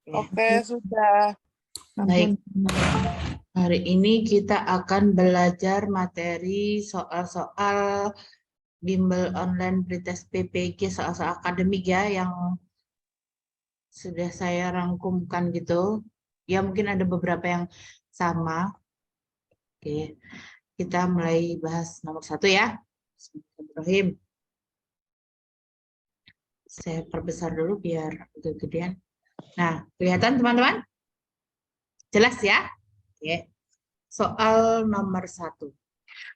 Oke, sudah. Baik. Hari ini kita akan belajar materi soal-soal bimbel online pretest PPG, soal-soal akademik ya yang sudah saya rangkumkan gitu. Ya mungkin ada beberapa yang sama. Oke, kita mulai bahas nomor 1 ya. Bismillahirrahmanirrahim. Saya perbesar dulu biar gedean. Nah, kelihatan teman-teman? Jelas ya? Oke. Soal nomor 1.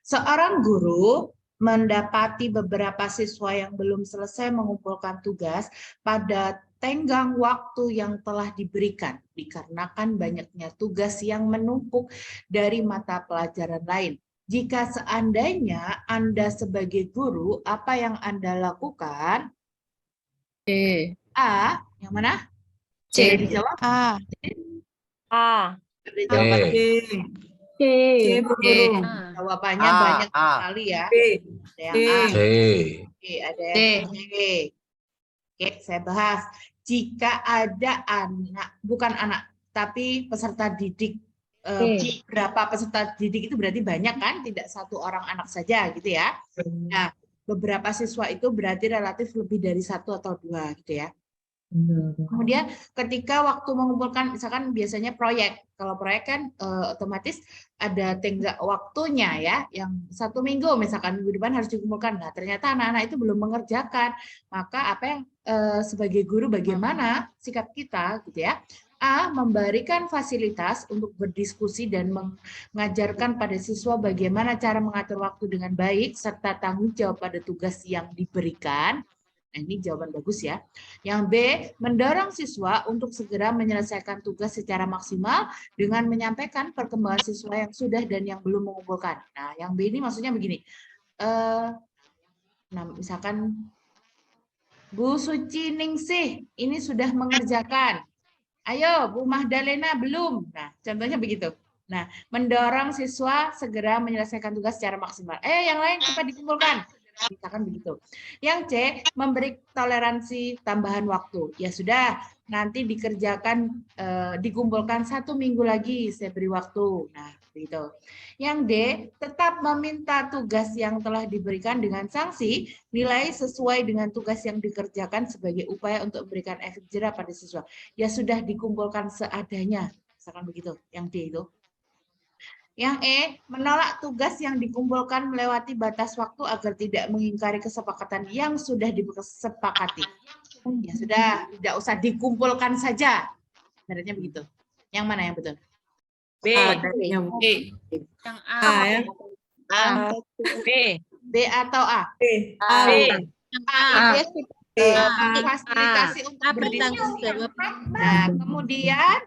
Seorang guru mendapati beberapa siswa yang belum selesai mengumpulkan tugas pada tenggang waktu yang telah diberikan, dikarenakan banyaknya tugas yang menumpuk dari mata pelajaran lain. Jika seandainya Anda sebagai guru, apa yang Anda lakukan? A, yang mana? C. Boleh dijawab? A. A. Boleh jawaban C. C. Jawabannya banyak sekali ya. Ada yang A, C. ada yang C. Oke, saya bahas. Jika ada anak, bukan anak, tapi peserta didik, berapa peserta didik itu berarti banyak kan? Tidak satu orang anak saja gitu ya. Nah, beberapa siswa itu berarti relatif lebih dari 1 atau 2 gitu ya. Kemudian ketika waktu mengumpulkan, misalkan biasanya proyek, kalau proyek kan otomatis ada tenggang waktunya ya, yang 1 minggu misalkan minggu depan harus dikumpulkan. Nah ternyata anak-anak itu belum mengerjakan, maka apa yang sebagai guru bagaimana sikap kita gitu ya? A, memberikan fasilitas untuk berdiskusi dan mengajarkan pada siswa bagaimana cara mengatur waktu dengan baik serta tanggung jawab pada tugas yang diberikan. Nah, ini jawaban bagus ya. Yang B, mendorong siswa untuk segera menyelesaikan tugas secara maksimal dengan menyampaikan perkembangan siswa yang sudah dan yang belum mengumpulkan. Nah, yang B ini maksudnya begini. Nah, misalkan Bu Suci Ningsih ini sudah mengerjakan. Ayo, Bu Mahdalena belum. Nah, contohnya begitu. Nah, mendorong siswa segera menyelesaikan tugas secara maksimal. Yang lain cepat dikumpulkan. Misalkan begitu. Yang C, memberi toleransi tambahan waktu. Ya sudah, nanti dikerjakan, dikumpulkan 1 minggu lagi, saya beri waktu. Nah, begitu. Yang D, tetap meminta tugas yang telah diberikan dengan sanksi, nilai sesuai dengan tugas yang dikerjakan sebagai upaya untuk memberikan efek jera pada siswa. Ya sudah dikumpulkan seadanya. Misalkan begitu, yang D itu. Yang E, menolak tugas yang dikumpulkan melewati batas waktu agar tidak mengingkari kesepakatan yang sudah disepakati. Ya sudah, tidak usah dikumpulkan saja. Sebenarnya begitu. Yang mana yang betul? B. Yang B. Yang A. Ya. A. B. B atau A? B. A. Yang A itu fasilitasi untuk bertanggung berdiskusi. jawab. Nah, kemudian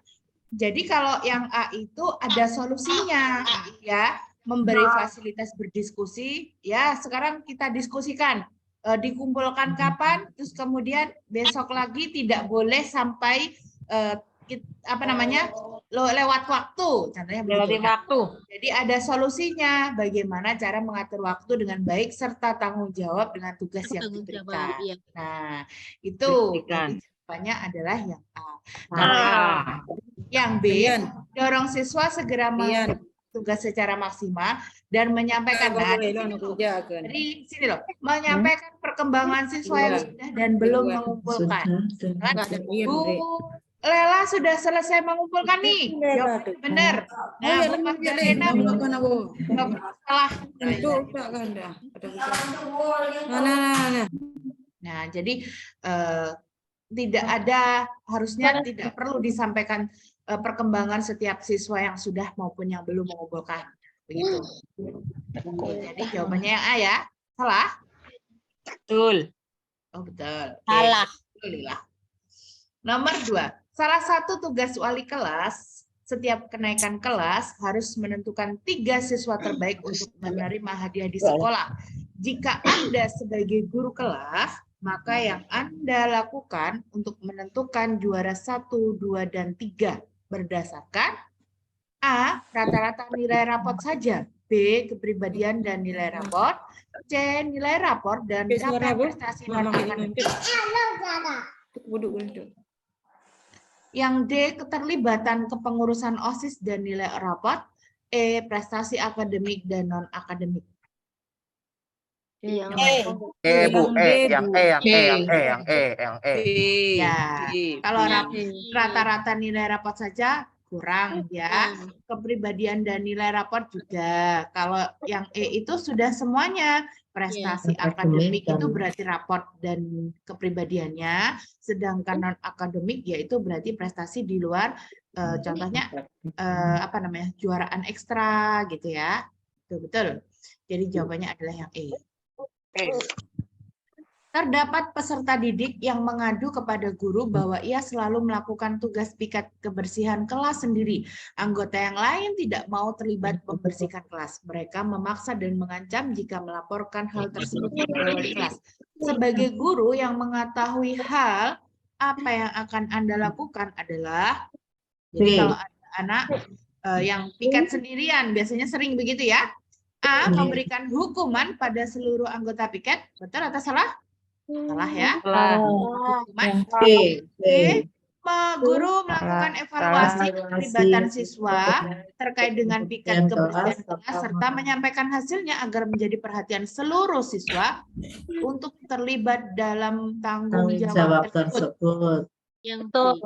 jadi kalau yang A itu ada solusinya ya, memberi fasilitas berdiskusi. Ya, sekarang kita diskusikan dikumpulkan kapan, terus kemudian besok lagi tidak boleh sampai lewat waktu, contohnya begitu. Waktu. Jadi ada solusinya bagaimana cara mengatur waktu dengan baik serta tanggung jawab dengan tugas yang diberikan. Iya. Nah, itu jadi jawabannya adalah yang A. Yang B, dorong siswa segera mengerjakan tugas secara maksimal dan menyampaikan. Jadi sini loh, menyampaikan perkembangan siswa yang sudah dan belum mengumpulkan. Bu Lela sudah selesai mengumpulkan nih, jawabannya benar. Nah, Bu Magdalena belum salah. Nah, jadi tidak ada, harusnya tidak perlu disampaikan perkembangan setiap siswa yang sudah maupun yang belum mengumpulkan. Begitu. Jadi jawabannya yang A ya. Salah? Betul. Oh, betul. Salah. Alhamdulillah. Nomor 2. Salah satu tugas wali kelas setiap kenaikan kelas harus menentukan 3 siswa terbaik untuk menerima hadiah di sekolah. Jika Anda sebagai guru kelas, maka yang Anda lakukan untuk menentukan juara 1, 2, dan 3 berdasarkan A, rata-rata nilai raport saja, B, kepribadian dan nilai raport, C, nilai raport dan capaian prestasi non akademik. Yang D, keterlibatan kepengurusan OSIS dan nilai rapot. E, prestasi akademik dan non-akademik. Yang Bu, yang Ya, kalau yang rata-rata nilai rapot saja kurang ya. Kepribadian dan nilai raport juga. Kalau yang E itu sudah semuanya. Prestasi akademik itu berarti raport dan kepribadiannya, sedangkan non akademik yaitu berarti prestasi di luar, contohnya apa namanya, juaraan ekstra gitu ya. Betul. Jadi jawabannya adalah yang E. Terdapat peserta didik yang mengadu kepada guru bahwa ia selalu melakukan tugas piket kebersihan kelas sendiri. Anggota yang lain tidak mau terlibat membersihkan kelas. Mereka memaksa dan mengancam jika melaporkan hal tersebut kepada wali kelas. Sebagai guru yang mengetahui hal, apa yang akan Anda lakukan adalah, jadi kalau ada anak yang piket sendirian, biasanya sering begitu ya. A, memberikan hukuman pada seluruh anggota piket. Betul atau salah? Salah ya. Hukuman. Guru melakukan evaluasi keterlibatan siswa terkait dengan piket kebersihan kelas serta menyampaikan hasilnya agar menjadi perhatian seluruh siswa untuk terlibat dalam tanggung jawab tersebut. yang Betul.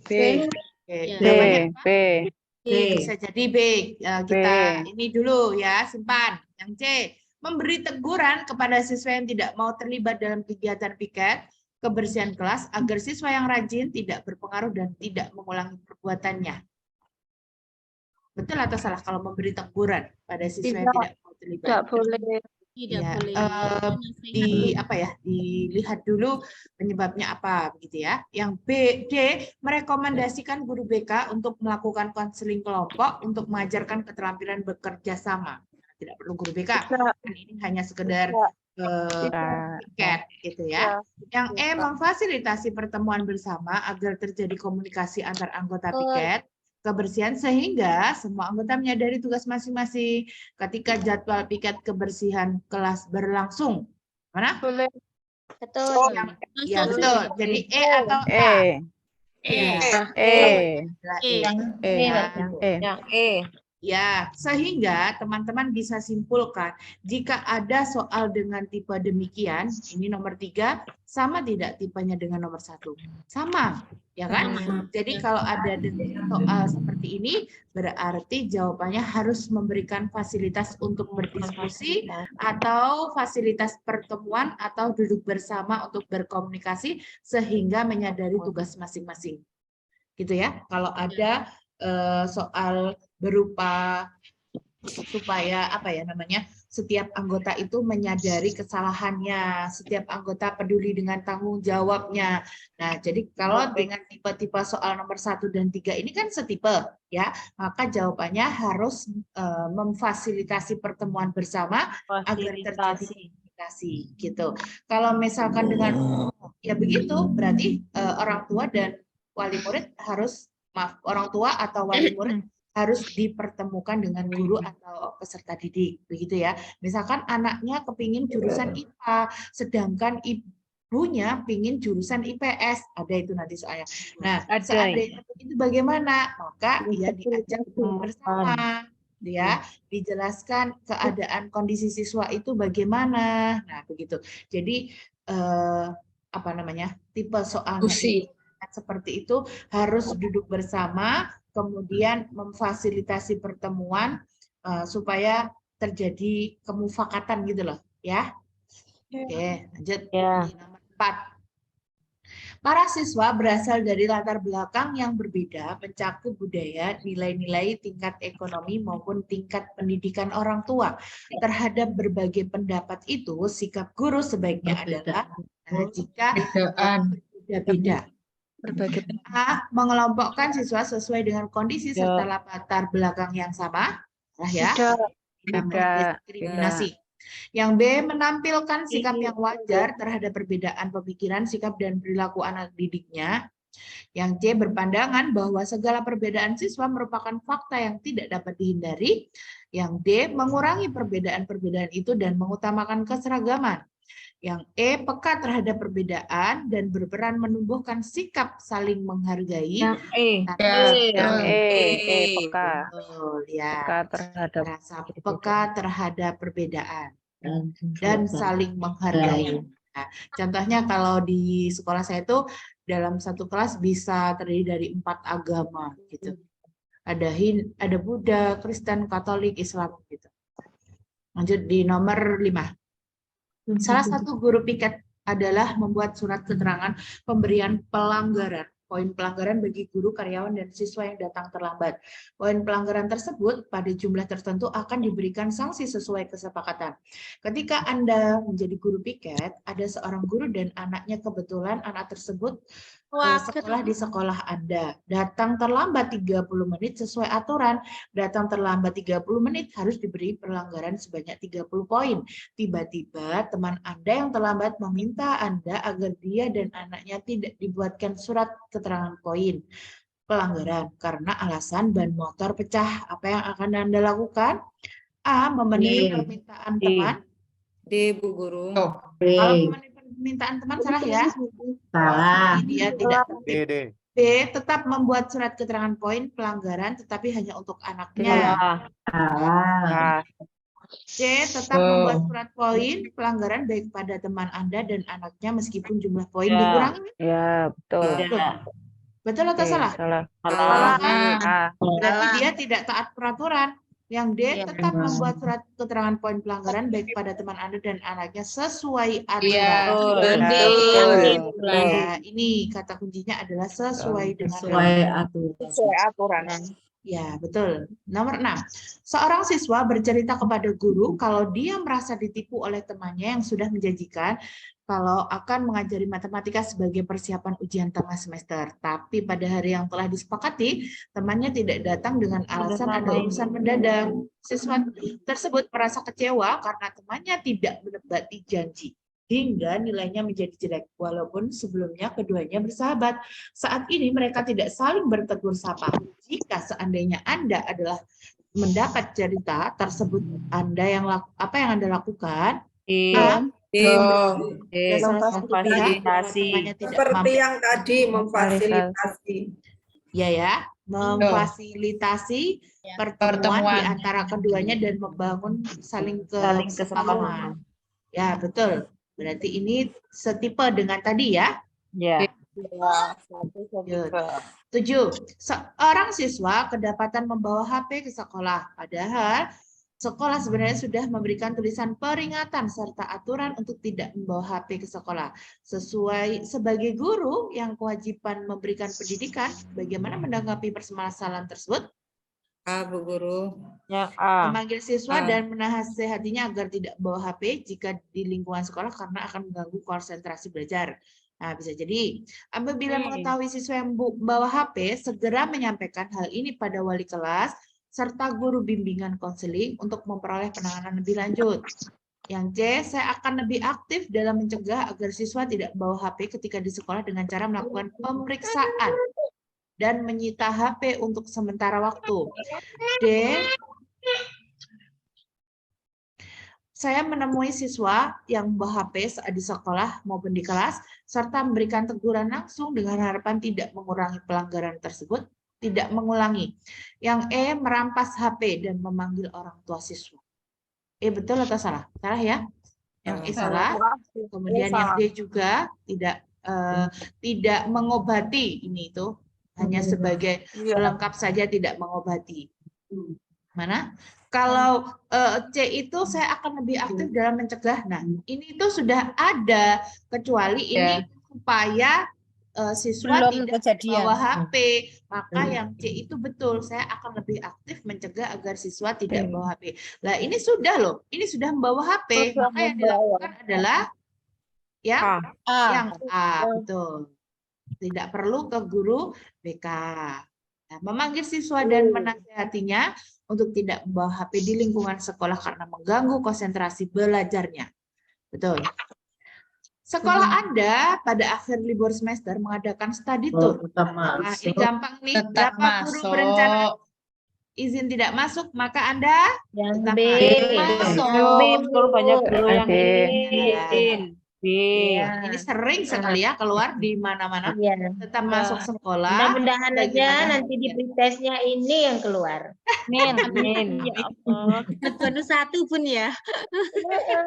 B. Jawabannya apa? B. Bisa jadi B. Kita ini dulu ya, simpan. Yang C, memberi teguran kepada siswa yang tidak mau terlibat dalam kegiatan piket kebersihan kelas agar siswa yang rajin tidak berpengaruh dan tidak mengulangi perbuatannya. Betul atau salah kalau memberi teguran pada siswa yang tidak mau terlibat? Tidak boleh. Dilihat dulu penyebabnya apa begitu ya. Yang B, D, merekomendasikan guru BK untuk melakukan konseling kelompok untuk mengajarkan keterampilan bekerja sama. Tidak perlu guru BK. Dan ini hanya sekedar piket gitu ya. Yang E, memfasilitasi pertemuan bersama agar terjadi komunikasi antar anggota piket kebersihan sehingga semua anggota menyadari tugas masing-masing ketika jadwal piket kebersihan kelas berlangsung. Mana? Betul. Ya betul. Jadi E atau A? Yang E. Ya, sehingga teman-teman bisa simpulkan jika ada soal dengan tipe demikian, ini nomor 3, sama tidak tipenya dengan nomor 1? Sama, ya kan? Jadi kalau ada soal seperti ini, berarti jawabannya harus memberikan fasilitas untuk berdiskusi atau fasilitas pertemuan atau duduk bersama untuk berkomunikasi sehingga menyadari tugas masing-masing. Gitu ya. Kalau ada soal berupa supaya setiap anggota itu menyadari kesalahannya, setiap anggota peduli dengan tanggung jawabnya. Nah, jadi kalau dengan tipe-tipe soal nomor 1 dan 3 ini kan setipe ya, maka jawabannya harus memfasilitasi pertemuan bersama agar terjadi komunikasi gitu. Kalau misalkan dengan ya begitu, berarti orang tua dan wali murid harus orang tua atau wali murid harus dipertemukan dengan guru atau peserta didik, begitu ya. Misalkan anaknya kepingin jurusan IPA, sedangkan ibunya pingin jurusan IPS, ada itu nanti soalnya. Nah, seandainya itu bagaimana? Maka ya diajak bersama, ya dijelaskan keadaan kondisi siswa itu bagaimana. Nah, begitu. Jadi tipe soalnya seperti itu harus duduk bersama, kemudian memfasilitasi pertemuan supaya terjadi kemufakatan gitu loh, ya. Oke, lanjut. Di nomor 4. Para siswa berasal dari latar belakang yang berbeda, mencakup budaya, nilai-nilai, tingkat ekonomi maupun tingkat pendidikan orang tua. Terhadap berbagai pendapat itu, sikap guru sebaiknya adalah jika berbeda-beda. A, mengelompokkan siswa sesuai dengan kondisi serta latar belakang yang sama, diskriminasi. Yang B, menampilkan sikap yang wajar terhadap perbedaan pemikiran, sikap dan perilaku anak didiknya. Yang C, berpandangan bahwa segala perbedaan siswa merupakan fakta yang tidak dapat dihindari. Yang D, mengurangi perbedaan-perbedaan itu dan mengutamakan keseragaman. Yang E, peka terhadap perbedaan dan berperan menumbuhkan sikap saling menghargai. Yang E. Yang Peka. betul, ya. Peka terhadap Rasa peka terhadap perbedaan dan saling menghargai. Nah, contohnya kalau di sekolah saya itu dalam satu kelas bisa terdiri dari 4 agama gitu. Ada Buddha, Kristen, Katolik, Islam gitu. Lanjut di nomor 5. Salah satu guru piket adalah membuat surat keterangan pemberian pelanggaran. Poin pelanggaran bagi guru, karyawan, dan siswa yang datang terlambat. Poin pelanggaran tersebut pada jumlah tertentu akan diberikan sanksi sesuai kesepakatan. Ketika Anda menjadi guru piket, ada seorang guru dan anaknya kebetulan anak tersebut sekolah di sekolah Anda. Datang terlambat 30 menit sesuai aturan. Datang terlambat 30 menit harus diberi pelanggaran sebanyak 30 poin. Tiba-tiba teman Anda yang terlambat meminta Anda agar dia dan anaknya tidak dibuatkan surat keterangan poin pelanggaran karena alasan ban motor pecah. Apa yang akan Anda lakukan? A. Memenuhi permintaan teman. D, Bu Guru. Kalau memenuhi permintaan teman salah ya. Salah. Dia tidak tertib. D. B. Tetap membuat surat keterangan poin pelanggaran tetapi hanya untuk anaknya. Salah. C. Tetap membuat surat poin pelanggaran baik pada teman Anda dan anaknya meskipun jumlah poin dikurangi. Ya, betul. Betul atau salah? Salah. Salah kan? A. Berarti dia tidak taat peraturan. Yang D. Tetap membuat surat keterangan poin pelanggaran baik pada teman Anda dan anaknya sesuai aturan. Ya, ini kata kuncinya adalah sesuai dengan Sesuai aturan. Ya, betul. Nomor 6. Seorang siswa bercerita kepada guru kalau dia merasa ditipu oleh temannya yang sudah menjanjikan kalau akan mengajari matematika sebagai persiapan ujian tengah semester. Tapi pada hari yang telah disepakati, temannya tidak datang dengan alasan ada urusan mendadak. Siswa tersebut merasa kecewa karena temannya tidak menepati janji. Hingga nilainya menjadi jelek, walaupun sebelumnya keduanya bersahabat. Saat ini mereka tidak saling bertegur sapa. Jika seandainya Anda adalah mendapat cerita tersebut, apa yang Anda lakukan? Memfasilitasi. Seperti yang tadi, memfasilitasi. Ya, memfasilitasi pertemuan di antara keduanya dan membangun saling kesepahaman. Ya, betul. Berarti ini setipe dengan tadi ya. Ya. 7. Seorang siswa kedapatan membawa HP ke sekolah. Padahal sekolah sebenarnya sudah memberikan tulisan peringatan serta aturan untuk tidak membawa HP ke sekolah. Sebagai guru yang kewajiban memberikan pendidikan, bagaimana menanggapi permasalahan tersebut? A, Bu Guru. Yang A. Memanggil siswa dan menasihatinya agar tidak membawa HP jika di lingkungan sekolah karena akan mengganggu konsentrasi belajar. Nah, bisa jadi apabila mengetahui siswa yang membawa HP, segera menyampaikan hal ini pada wali kelas serta guru bimbingan konseling untuk memperoleh penanganan lebih lanjut. Yang C, saya akan lebih aktif dalam mencegah agar siswa tidak membawa HP ketika di sekolah dengan cara melakukan pemeriksaan dan menyita HP untuk sementara waktu. D, saya menemui siswa yang membawa HP saat di sekolah maupun di kelas, serta memberikan teguran langsung dengan harapan tidak mengurangi pelanggaran tersebut, tidak mengulangi. Yang E, merampas HP dan memanggil orang tua siswa. E, betul atau salah? Salah ya? Yang E salah. Kemudian yang D juga tidak mengobati ini itu. Hanya sebagai pelengkap saja, tidak mengobati. Mana? Kalau C itu saya akan lebih aktif dalam mencegah. Nah, ini itu sudah ada, kecuali ini supaya siswa tidak membawa HP. Maka yang C itu betul, saya akan lebih aktif mencegah agar siswa tidak membawa HP. Nah, ini sudah loh, ini sudah membawa HP. Maka yang dilakukan adalah yang A, betul. Tidak perlu ke guru BK. Nah, memanggil siswa dan menasihatinya untuk tidak membawa HP di lingkungan sekolah karena mengganggu konsentrasi belajarnya. Betul. Sekolah Anda pada akhir libur semester mengadakan study tour. Nah, ini gampang nih. Berapa guru berencana izin tidak masuk, maka Anda Yang tetap B. masuk. Betul, banyak guru yang ingin. B. Ini sering sekali ya keluar di mana-mana. Iya. Tetap masuk sekolah. Mudah-mudahan aja Bagaimana? nanti di pretestnya ini yang keluar. Min, min. Ya Allah. Baru satu pun ya.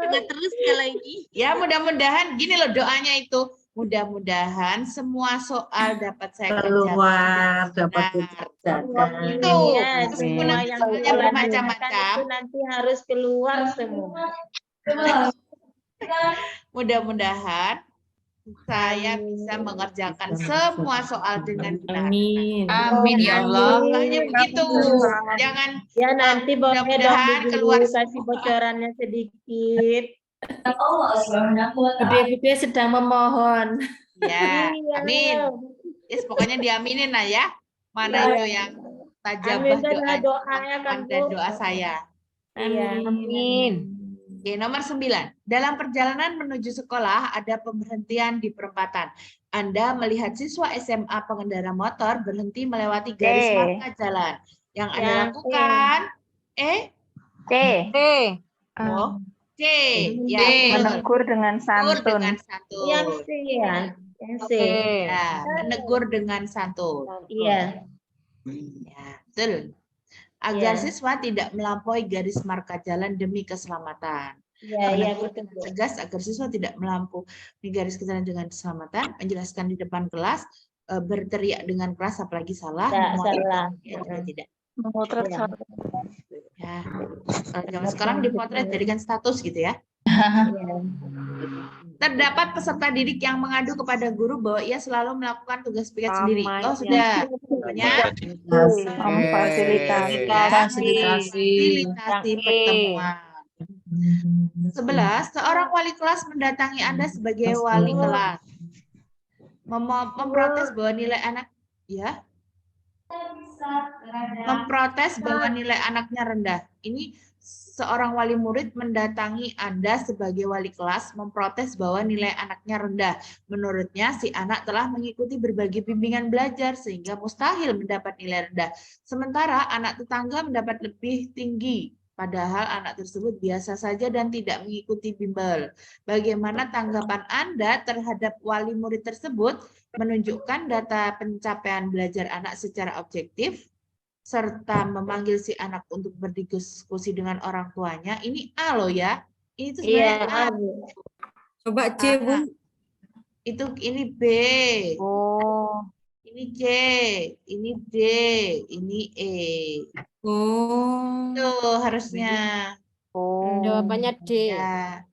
Nggak terus kalau ini. Ya mudah-mudahan gini loh doanya itu. Mudah-mudahan semua soal dapat saya kerjakan. Keluar dapat Nah, dikerjakan. itu Iya, meskipun semua nanti yang soalnya keluar bermacam-macam. itu nanti harus keluar semua. Mudah-mudahan saya bisa mengerjakan semua soal dengan benar. Amin. Amin ya Allah. Makanya begitu. Jangan Ya nanti boleh dong mudah-mudahan Bu keluar Guru kasih bocorannya sedikit. Bude-bude sedang memohon. ya. Iya. Amin. Yes, pokoknya diaminin lah ya. Mana itu yang tajabah Amin adalah doanya kan, dan Bu. doa saya. Iya. Amin. Oke, nomor 9. Dalam perjalanan menuju sekolah ada pemberhentian di perempatan. Anda melihat siswa SMA pengendara motor berhenti melewati garis C. marka jalan. Yang Anda Yang lakukan C. C. Oh, C. C. Ya, betul. Menegur dengan Menegur santun. dengan santun. Yang C ya. Yang C. C. Ya, menegur dengan santun. Iya. Ya, betul. Agar Iya. siswa tidak melampaui garis marka jalan demi keselamatan. Iya, iya Menegur betul. dengan tegas agar siswa tidak melampaui garis jalan dengan keselamatan, menjelaskan di depan kelas, berteriak dengan keras apalagi salah, Tidak memotret, salah. ya, juga tidak. Memotret Iya. santun. Ya. Kalau zaman sekarang dipotret jadikan status gitu ya. Iya. Terdapat peserta didik yang mengadu kepada guru bahwa ia selalu melakukan tugas piket sendiri. Oh, Namanya. sudah. Namanya Memfasilitasi. fasilitasi Yang E. pertemuan. 11. Seorang wali kelas mendatangi Anda sebagai wali kelas. Memprotes bahwa nilai anak memprotes bahwa nilai anaknya rendah. Ini seorang wali murid mendatangi Anda sebagai wali kelas memprotes bahwa nilai anaknya rendah. Menurutnya si anak telah mengikuti berbagai bimbingan belajar sehingga mustahil mendapat nilai rendah. Sementara anak tetangga mendapat lebih tinggi. Padahal anak tersebut biasa saja dan tidak mengikuti bimbel. Bagaimana tanggapan Anda terhadap wali murid tersebut? Menunjukkan data pencapaian belajar anak secara objektif, serta memanggil si anak untuk berdiskusi dengan orang tuanya. Ini A loh ya. Ini tuh Iya. sebenarnya A. Coba C, Bu. Ini B. Oh. Ini C. Ini D. Ini E. Oh. Tuh harusnya. Oh. Jawabannya D. Ya,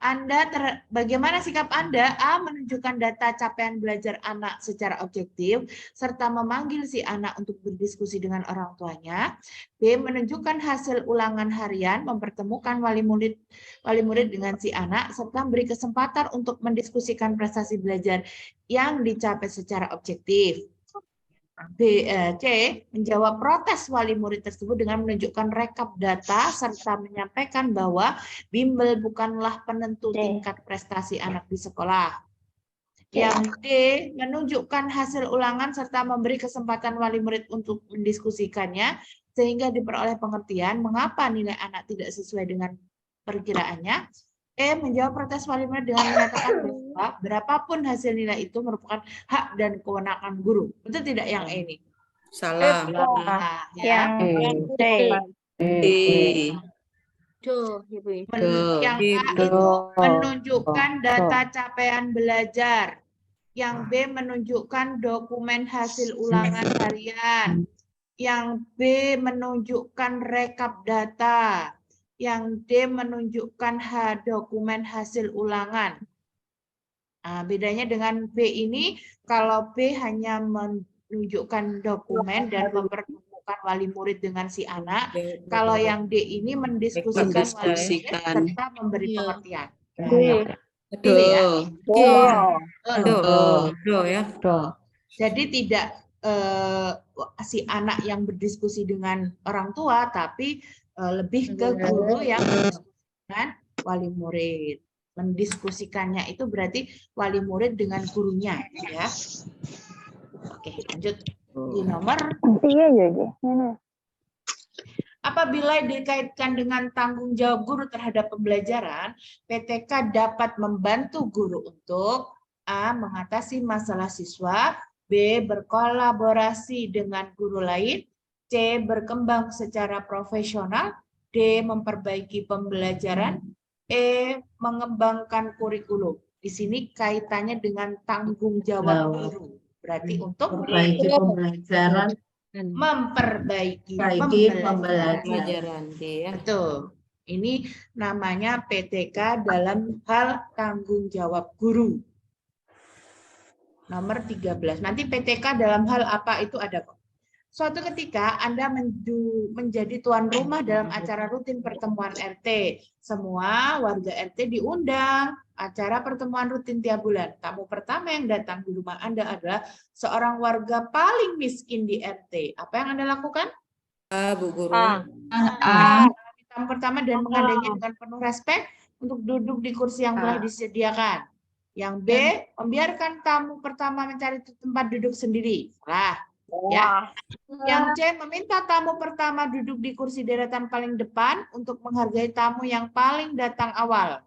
bagaimana sikap Anda? A. Menunjukkan data capaian belajar anak secara objektif, serta memanggil si anak untuk berdiskusi dengan orang tuanya. B. Menunjukkan hasil ulangan harian, mempertemukan wali murid dengan si anak, serta memberi kesempatan untuk mendiskusikan prestasi belajar yang dicapai secara objektif. C. Menjawab protes wali murid tersebut dengan menunjukkan rekap data serta menyampaikan bahwa bimbel bukanlah penentu tingkat prestasi anak di sekolah. Yang D. Menunjukkan hasil ulangan serta memberi kesempatan wali murid untuk mendiskusikannya sehingga diperoleh pengertian mengapa nilai anak tidak sesuai dengan perkiraannya. E. Menjawab protes wali murid dengan menyatakan bahwa berapapun hasil nilai itu merupakan hak dan kewenangan guru. Betul tidak yang E ini? Salah. Nah, ya. Yang C. Duh, Ibu. Yang A itu menunjukkan data capaian belajar. Yang B menunjukkan dokumen hasil ulangan harian. Yang B menunjukkan rekap data. Yang D menunjukkan dokumen hasil ulangan. Nah, bedanya dengan B ini, kalau B hanya menunjukkan dokumen dan mempertemukan wali murid dengan si anak, kalau yang D ini mendiskusikan wali murid serta memberi pengertian. Pilih ya. Do ya. Jadi tidak si anak yang berdiskusi dengan orang tua, tapi lebih ke guru yang berdiskusi dengan wali murid. Mendiskusikannya itu berarti wali murid dengan gurunya, ya. Oke, lanjut di nomor Apabila dikaitkan dengan tanggung jawab guru terhadap pembelajaran, PTK dapat membantu guru untuk A. Mengatasi masalah siswa, B. Berkolaborasi dengan guru lain, C. Berkembang secara profesional, D. Memperbaiki pembelajaran, E. Mengembangkan kurikulum. Di sini kaitannya dengan tanggung jawab guru. Berarti untuk Perbaiki pembelajaran, memperbaiki perbaiki pembelajaran. pembelajaran. Pelajaran D ya. Betul. Ini namanya PTK dalam hal tanggung jawab guru. Nomor 13. Nanti PTK dalam hal apa itu ada kok. Suatu ketika Anda menjadi tuan rumah dalam acara rutin pertemuan RT. Semua warga RT diundang acara pertemuan rutin tiap bulan. Tamu pertama yang datang di rumah Anda adalah seorang warga paling miskin di RT. Apa yang Anda lakukan? A, Bu Guru. Tamu pertama dan menggandengnya dengan penuh respek untuk duduk di kursi yang telah disediakan. Yang B, membiarkan tamu pertama mencari tempat duduk sendiri. Salah. Ya. Yang C, meminta tamu pertama duduk di kursi deretan paling depan untuk menghargai tamu yang paling datang awal.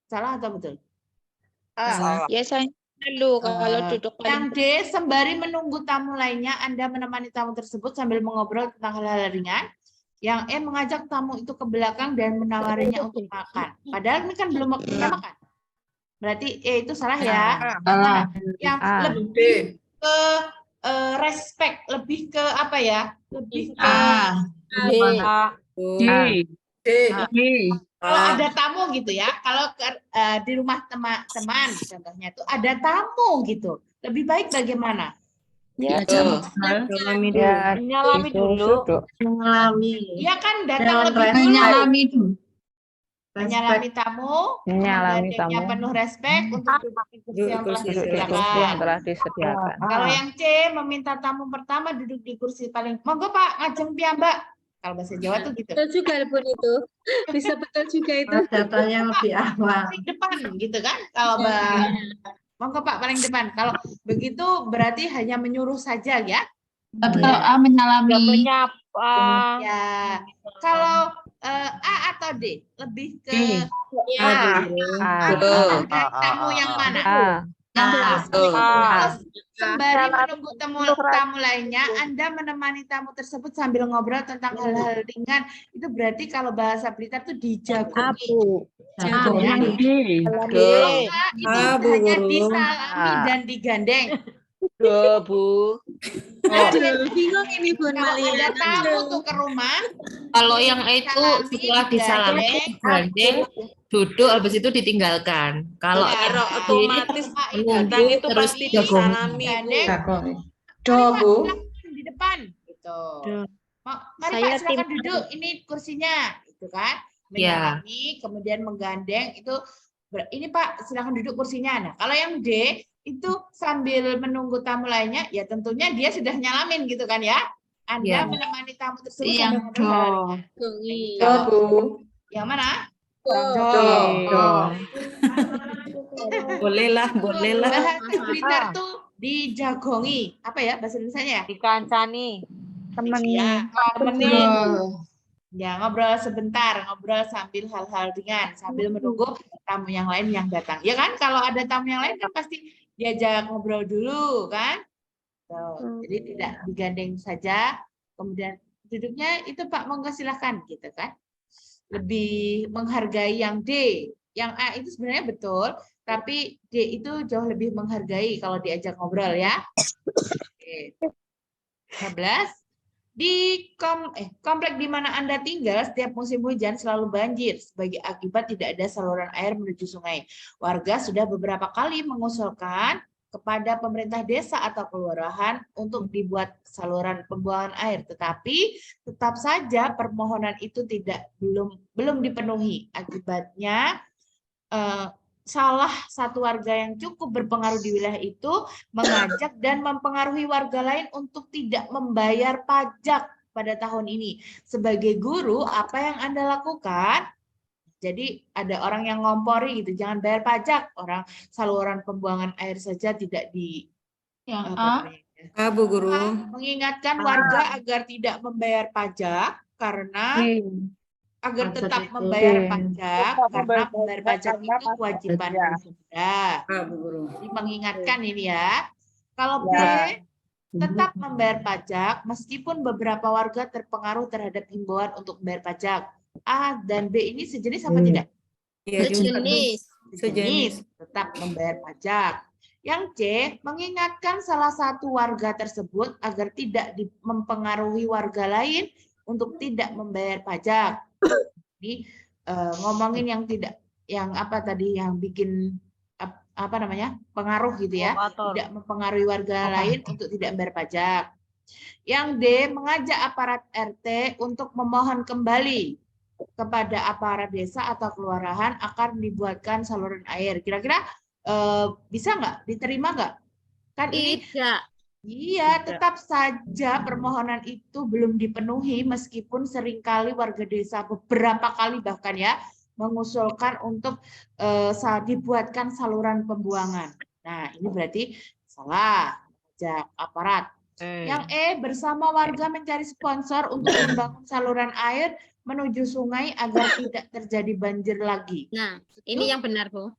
Salah atau betul? Salah. Ya saya dulu kalau duduk Yang D, sembari menunggu tamu lainnya, Anda menemani tamu tersebut sambil mengobrol tentang hal-hal ringan. Yang E, mengajak tamu itu ke belakang dan menawarinya untuk makan. Padahal ini kan belum waktunya makan. Berarti E itu salah ya. Nah, yang lebih ke respect, lebih ke apa ya? Lebih ke kalau ada tamu gitu ya. Kalau di rumah teman-teman contohnya itu ada tamu gitu. Lebih baik bagaimana? Mengalami dulu. Menyalami dulu. Mengalami. Dia kan datang Dengan lebih respect. dulu. Menyalami tamu, Menyalami menggandengnya tamu. penuh respek untuk duduk di kursi yang telah Duduk di kursi yang disediakan. telah disediakan. Kalau yang C, meminta tamu pertama duduk di kursi paling. Monggo Pak, ngajeng piyambak. Kalau bahasa Jawa tuh gitu. betul juga pun itu. Bisa betul juga itu. Datanya lebih awal. Paling depan gitu kan? Kalau monggo Pak paling depan. Kalau begitu berarti hanya menyuruh saja ya. Kalau A menyalami. Menyapa. Ya. Kalau A atau D? Lebih ke Ya. menghargai tamu yang mana? Kalau sembari menunggu tamu lainnya, Anda menemani tamu tersebut sambil ngobrol tentang hal-hal ringan. Itu berarti kalau bahasa Blitar itu dijagoki. Jagoki. Itu Ah, Bu hanya Guru. disalami dan digandeng. Bu. Aduh, bingung ini Bun Kalau ada Malia. tamu tuh ke rumah, Kalau yang itu setelah disalami, gandeng, duduk, habis itu ditinggalkan. Kalau Ya, yang otomatis menunggu, datang itu terus pasti jagoki. disalami, Bu. gandeng, Jagoki. mari Pak, silakan di depan gitu. Mari Saya Pak silakan tim- duduk, ini kursinya gitu kan. Ya. Menyalami, kemudian menggandeng itu ini Pak silakan duduk kursinya. Nah, kalau yang D itu sambil menunggu tamu lainnya, ya tentunya dia sudah nyalamin gitu kan ya. Anda Ya. menemani tamu tersebut Yang sambil ngobrol. Yang mana? Bolehlah, bolehlah. Bahasa Blitar tuh dijagongi. Apa ya bahasa Indonesia ya? Dikancani. Ya, temenin. Ya, ngobrol sebentar, ngobrol sambil hal-hal ringan, sambil menunggu tamu yang lain yang datang. Ya kan, kalau ada tamu yang lain kan pasti diajak ngobrol dulu, kan? Tuh, jadi tidak digandeng saja, kemudian duduknya itu Pak, monggo silahkan, gitu kan? Lebih menghargai yang D. Yang A itu sebenarnya betul, tapi D itu jauh lebih menghargai kalau diajak ngobrol ya. Oke. 15. Di komplek di mana Anda tinggal, setiap musim hujan selalu banjir. Sebagai akibat tidak ada saluran air menuju sungai. Warga sudah beberapa kali mengusulkan kepada pemerintah desa atau kelurahan untuk dibuat saluran pembuangan air. Tetapi tetap saja permohonan itu belum dipenuhi. Akibatnya salah satu warga yang cukup berpengaruh di wilayah itu mengajak dan mempengaruhi warga lain untuk tidak membayar pajak pada tahun ini. Sebagai guru, apa yang Anda lakukan? Jadi ada orang yang ngompori gitu, jangan bayar pajak. Orang saluran pembuangan air saja tidak di Yang A. A, Bu Guru. mengingatkan warga agar tidak membayar pajak karena agar Pajak tetap itu. membayar Oke. pajak, Tetap karena membayar membayar pajak pajak karena itu kewajiban pajak. negara. A, Bu Guru. Jadi mengingatkan ini ya. Kalau B, Ya. tetap membayar pajak meskipun beberapa warga terpengaruh terhadap himbauan untuk membayar pajak. A dan B ini sejenis apa tidak? Iya juga. Sejenis. Sejenis. Tetap membayar pajak. Yang C, mengingatkan salah satu warga tersebut agar tidak mempengaruhi warga lain untuk tidak membayar pajak. Jadi ngomongin yang tidak, yang apa tadi, yang bikin apa namanya, pengaruh gitu ya, Provokator. tidak mempengaruhi warga lain untuk tidak membayar pajak. Yang D, mengajak aparat RT untuk memohon kembali kepada aparat desa atau kelurahan akan dibuatkan saluran air. Kira-kira bisa nggak, diterima nggak? Kan ini Tidak. iya, tetap saja permohonan itu belum dipenuhi meskipun seringkali warga desa beberapa kali bahkan ya mengusulkan untuk dibuatkan saluran pembuangan. Nah, ini berarti salah, ajak aparat. Yang E, bersama warga mencari sponsor untuk membangun saluran air menuju sungai agar tidak terjadi banjir lagi. Nah, ini yang benar, Bu.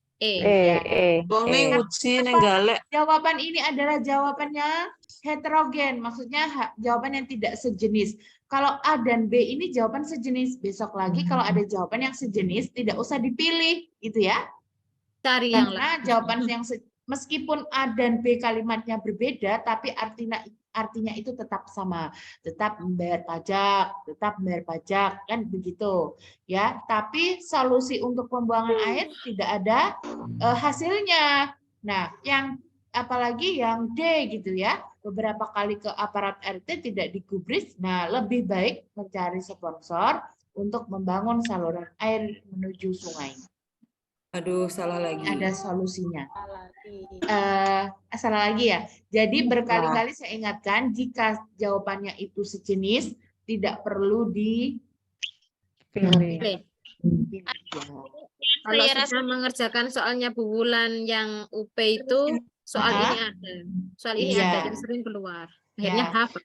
Wong ning uji ning Apa? galek. Jawaban ini adalah jawabannya heterogen, maksudnya jawaban yang tidak sejenis. Kalau A dan B ini jawaban sejenis, besok lagi kalau ada jawaban yang sejenis tidak usah dipilih, gitu ya. Cari yang Karena jawaban yang meskipun A dan B kalimatnya berbeda, tapi artinya itu tetap sama, tetap membayar pajak, kan begitu ya. Tapi solusi untuk pembuangan air tidak ada hasilnya. Nah, yang apalagi yang D gitu ya, beberapa kali ke aparat RT tidak digubris. Nah, lebih baik mencari sponsor untuk membangun saluran air menuju sungai. Aduh, salah lagi. Ada solusinya. Salah lagi ya. Jadi berkali-kali saya ingatkan, jika jawabannya itu sejenis, tidak perlu Oke. Kalau Kalau sudah mengerjakan soalnya Bu Wulan yang UP itu, soal ini ada. Soal ini Iya. ada, yang sering keluar. Akhirnya Ya. hafal.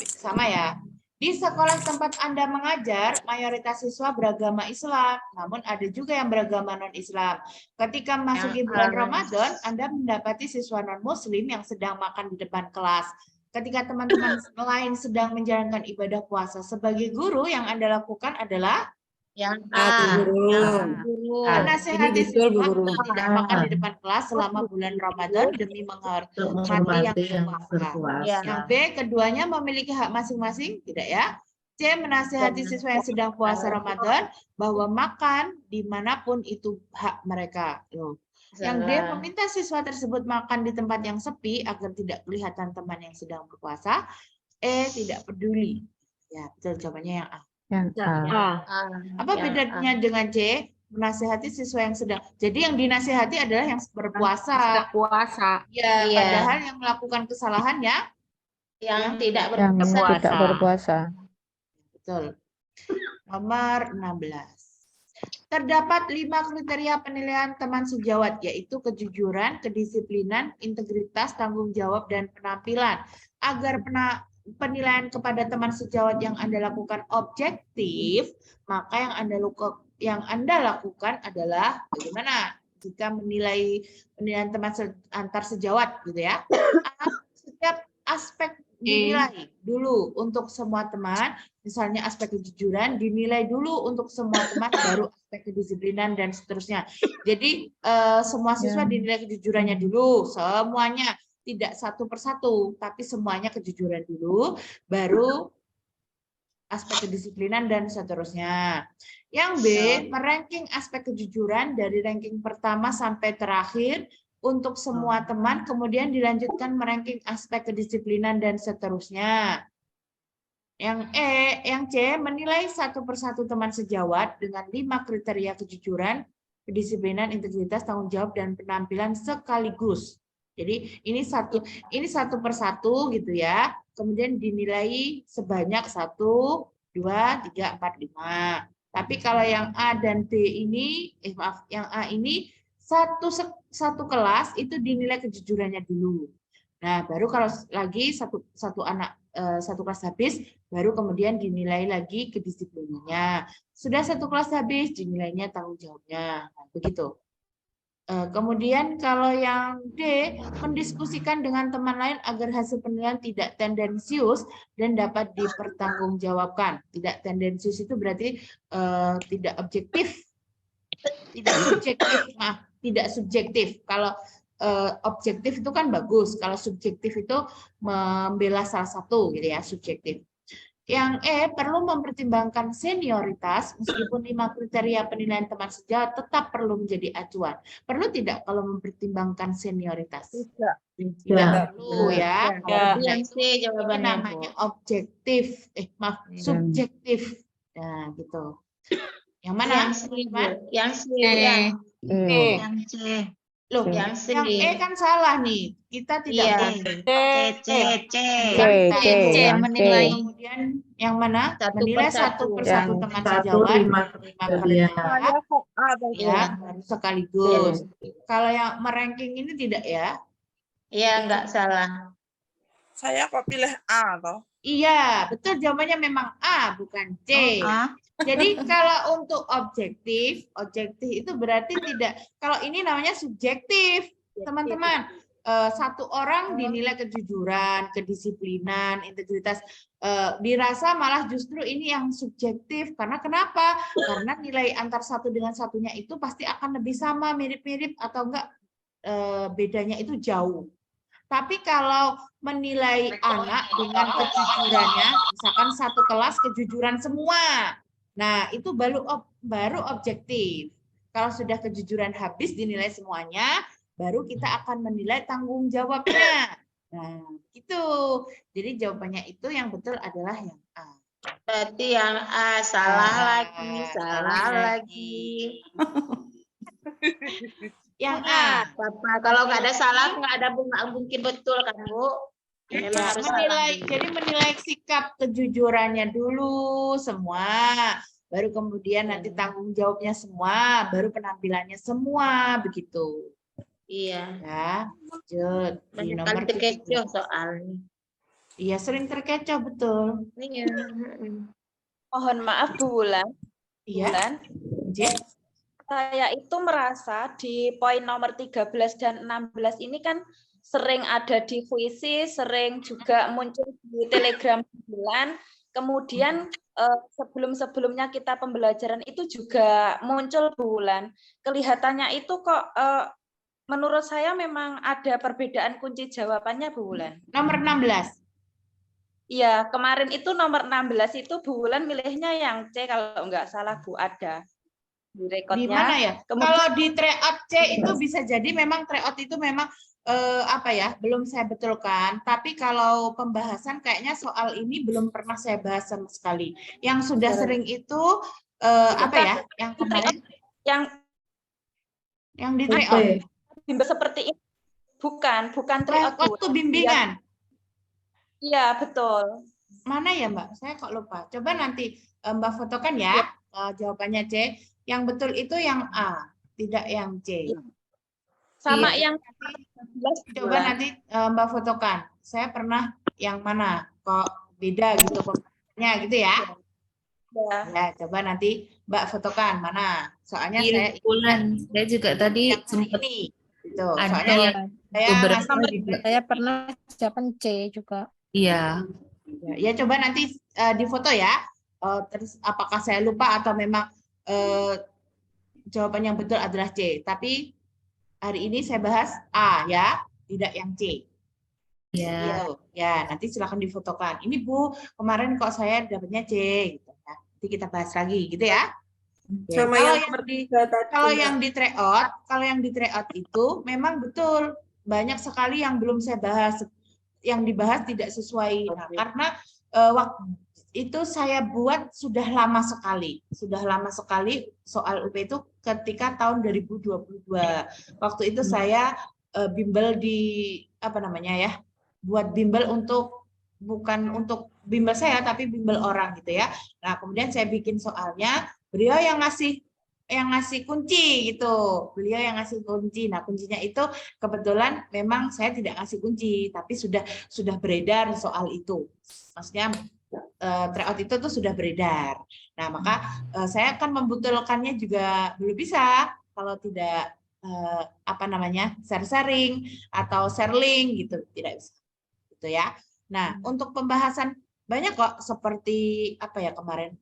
sama ya. Di sekolah tempat Anda mengajar, mayoritas siswa beragama Islam, namun ada juga yang beragama non-Islam. Ketika memasuki bulan Ramadan, Anda mendapati siswa non-Muslim yang sedang makan di depan kelas. Ketika teman-teman lain sedang menjalankan ibadah puasa, sebagai guru yang Anda lakukan adalah Yang A, Bu Guru. menasehati Ini betul, Bu siswa Guru. untuk tidak makan di depan kelas selama bulan Ramadan demi menghormati yang berpuasa. Ya. Yang B, keduanya memiliki hak masing-masing, tidak ya? C, menasihati siswa yang sedang puasa Ramadan bahwa makan dimanapun itu hak mereka. Loh. Yang D, meminta siswa tersebut makan di tempat yang sepi agar tidak kelihatan teman yang sedang berpuasa. E, tidak peduli. Ya, betul jawabannya yang A. Apa bedanya dengan C? Menasihati siswa yang sedang. Jadi yang dinasihati adalah yang berpuasa. Puasa. Ya, Iya. padahal yang melakukan kesalahan ya Yang tidak berpuasa. betul. Nomor 16. Terdapat 5 kriteria penilaian teman sejawat, yaitu kejujuran, kedisiplinan, integritas, tanggung jawab, dan penampilan. Agar penilaian kepada teman sejawat yang Anda lakukan objektif, maka yang Anda lakukan adalah bagaimana jika menilai penilaian teman antar sejawat gitu ya. Setiap aspek dinilai dulu untuk semua teman, misalnya aspek kejujuran dinilai dulu untuk semua teman, baru aspek kedisiplinan dan seterusnya. Jadi semua siswa dinilai kejujurannya dulu, semuanya, tidak satu persatu, tapi semuanya kejujuran dulu, baru aspek kedisiplinan dan seterusnya. Yang B, meranking aspek kejujuran dari ranking pertama sampai terakhir untuk semua teman, kemudian dilanjutkan meranking aspek kedisiplinan dan seterusnya. Yang C, menilai satu persatu teman sejawat dengan 5 kriteria kejujuran, kedisiplinan, integritas, tanggung jawab, dan penampilan sekaligus. Jadi ini satu persatu gitu ya. Kemudian dinilai sebanyak 1, 2, 3, 4, 5. Tapi kalau yang A dan B ini, yang A ini satu kelas itu dinilai kejujurannya dulu. Nah, baru kalau lagi satu anak satu kelas habis, baru kemudian dinilai lagi kedisiplinannya. Sudah satu kelas habis, dinilainya tanggung jawabnya. Nah, begitu. Kemudian kalau yang D, mendiskusikan dengan teman lain agar hasil penilaian tidak tendensius dan dapat dipertanggungjawabkan. Tidak tendensius itu berarti tidak objektif, tidak subjektif, maaf, tidak subjektif. Kalau objektif itu kan bagus, kalau subjektif itu membela salah satu, gitu ya, subjektif. Yang E, perlu mempertimbangkan senioritas, meskipun 5 kriteria penilaian teman sejawat tetap perlu menjadi acuan. Perlu tidak kalau mempertimbangkan senioritas? Tidak perlu ya. Kalau Yang itu C jawabannya, Bu. namanya objektif, subjektif. Nah, gitu. Yang mana? Yang C, Bu. teman-teman? Yang C, yang Yang C. Loh, Yang C. yang E kan salah nih. Kita tidak Iya. boleh. C. C, yang menilai. Kemudian yang mana? Satu Menilai persatu. satu persatu Yang teman satu sejawat, 5 kriteria. ya, baru sekaligus. Kalau yang meranking ini tidak ya? Iya, enggak salah. Saya kok pilih A toh? Iya, betul jawabannya memang A, bukan C. Jadi kalau untuk objektif itu berarti tidak. Kalau ini namanya subjektif, teman-teman. Satu orang dinilai kejujuran, kedisiplinan, integritas. Dirasa malah justru ini yang subjektif. Karena kenapa? Karena nilai antar satu dengan satunya itu pasti akan lebih sama, mirip-mirip atau enggak bedanya itu jauh. Tapi kalau menilai anak dengan kejujurannya, misalkan satu kelas kejujuran semua, nah itu baru objektif. Kalau sudah kejujuran habis dinilai semuanya, baru kita akan menilai tanggung jawabnya. Nah, gitu. Jadi jawabannya itu yang betul adalah yang A. Berarti yang A salah lagi. Yang A. Bapak, kalau nggak ada salah, nggak ada mungkin betul kan, Bu? Memang Ya, harus salah. jadi menilai sikap kejujurannya dulu semua, baru kemudian nanti tanggung jawabnya semua, baru penampilannya semua, begitu. Iya. Ya, lanjut di Banyak kali nomor terkecoh 17. soalnya. Iya, sering terkecoh, betul. Iya. Mohon maaf Bu Wulan. Iya. Wulan, J. saya itu merasa di poin nomor 13 dan 16 ini kan sering ada di puisi, sering juga muncul di Telegram bulan. Kemudian sebelum-sebelumnya kita pembelajaran itu juga muncul bulan. Kelihatannya itu kok menurut saya memang ada perbedaan kunci jawabannya Bu Wulan. Nomor 16. Iya, kemarin itu nomor 16 itu Bu Wulan milihnya yang C kalau nggak salah Bu, ada di rekodnya. Di mana ya? Kalau di tryout C itu bisa jadi memang tryout itu memang apa ya, belum saya betulkan. Tapi kalau pembahasan kayaknya soal ini belum pernah saya bahas sama sekali. Yang sudah sering itu apa ya? Yang kemarin yang di tryout. Bimbel seperti ini. Bukan tryout. Waktu bimbingan. Iya, betul. Mana ya, Mbak? Saya kok lupa. Coba nanti Mbak fotokan ya jawabannya C. Yang betul itu yang A, tidak yang C. Sama Iya. yang Coba nanti Mbak fotokan. Saya pernah yang mana? Kok beda gitu pembahasannya gitu ya? Ya, coba nanti Mbak fotokan mana? Soalnya saya Bulan. Saya juga tadi yang sempat ini gitu. ada Soalnya yang saya beberapa ngasih- juga. Saya pernah jawaban C juga. Iya. Ya, coba nanti difoto ya. Terus apakah saya lupa atau memang jawaban yang betul adalah C. Tapi hari ini saya bahas A ya, tidak yang C. Iya. Gitu. Ya, nanti silakan difotokan. Ini Bu, kemarin kok saya dapatnya C gitu ya. Nanti kita bahas lagi gitu ya. Oke. Sama Kalau yang yang di tadi, kalau Mbak. yang di tryout itu memang betul banyak sekali yang belum saya bahas, yang dibahas tidak sesuai. Nah, karena waktu itu saya buat sudah lama sekali soal UP itu ketika tahun 2022. Waktu itu saya bimbel di apa namanya ya, buat bimbel untuk bukan untuk bimbel saya tapi bimbel orang gitu ya. Nah, kemudian saya bikin soalnya, beliau yang ngasih yang ngasih kunci gitu. Beliau yang ngasih kunci. Nah, kuncinya itu kebetulan memang saya tidak ngasih kunci, tapi sudah beredar soal itu. Maksudnya tryout itu tuh sudah beredar. Nah, maka saya akan membutulkannya juga belum bisa kalau tidak sharing atau share link gitu, tidak bisa. Gitu ya. Nah, untuk pembahasan banyak kok seperti apa ya kemarin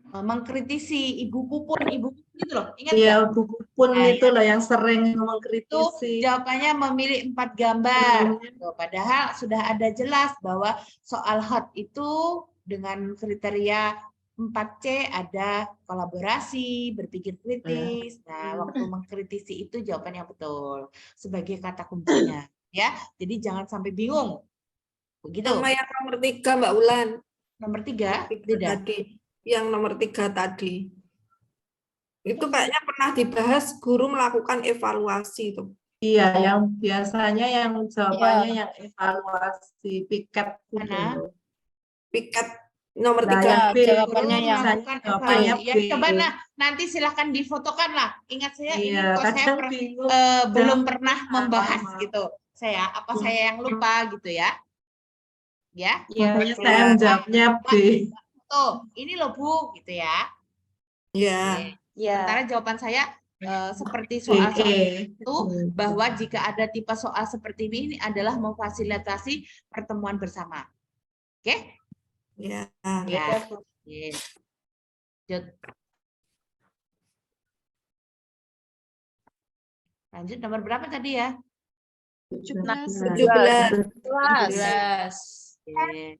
mengkritisi ibu pupun gitu loh. Ingat Iya, nggak? buku pun Nah, itu loh yang sering Itu mengkritisi. jawabannya memilih 4 gambar. Gitu. Padahal sudah ada jelas bahwa soal hot itu dengan kriteria 4C ada kolaborasi, berpikir kritis. Nah, waktu mengkritisi itu jawaban yang betul sebagai kata kuncinya, ya. Jadi jangan sampai bingung. Begitu. Sama yang nomor 3, Mbak Ulan. Nomor 3 beda. Tadi. Yang nomor 3 tadi. Itu kayaknya pernah dibahas guru melakukan evaluasi tuh. Iya, yang biasanya yang jawabannya yang evaluasi piket Mana? Piket nomor Nah, 3. yang B jawabannya itu yang misalnya jawabannya Ya, B. coba nah, nanti silahkan difotokan lah. Ingat saya ini Iya, kok saya kadang bingung. belum pernah membahas Sama. gitu. Saya yang lupa gitu ya. Ya. Makanya saya menjawabnya B. Tuh, ini loh Bu gitu ya. Ya. Ya. Sementara jawaban saya seperti soal-soal E. itu bahwa jika ada tipe soal seperti ini adalah memfasilitasi pertemuan bersama. Oke? Ya. Ya. Oke. Lanjut nomor berapa tadi ya? 17. 17.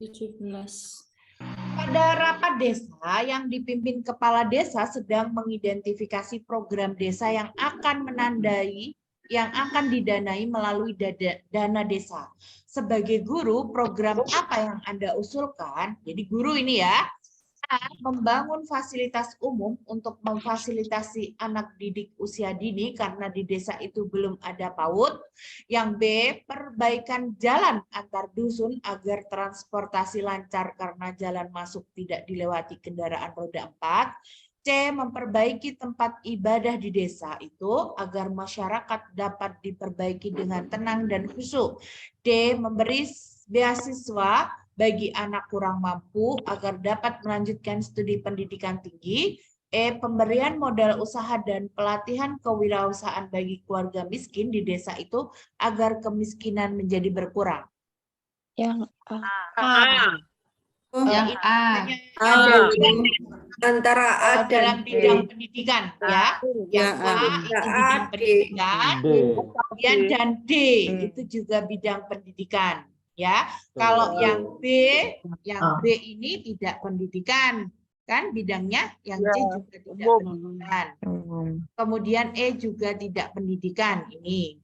Pada rapat desa yang dipimpin kepala desa sedang mengidentifikasi program desa yang akan didanai melalui dana desa. Sebagai guru, program apa yang Anda usulkan? Jadi guru ini ya, A, membangun fasilitas umum untuk memfasilitasi anak didik usia dini karena di desa itu belum ada PAUD. Yang B, perbaikan jalan antar dusun agar transportasi lancar karena jalan masuk tidak dilewati kendaraan roda 4. C, memperbaiki tempat ibadah di desa itu agar masyarakat dapat diperbaiki dengan tenang dan khusyuk. D, memberi beasiswa bagi anak kurang mampu agar dapat melanjutkan studi pendidikan tinggi. E, pemberian modal usaha dan pelatihan kewirausahaan bagi keluarga miskin di desa itu agar kemiskinan menjadi berkurang. Yang A. Yang A. ada Antara A dan dalam B. bidang pendidikan ya. Yang A itu bidang pendidikan, kemudian dan D itu juga bidang pendidikan. Ya, kalau yang B ini tidak pendidikan, kan bidangnya, yang C juga tidak pendidikan. Kemudian E juga tidak pendidikan ini.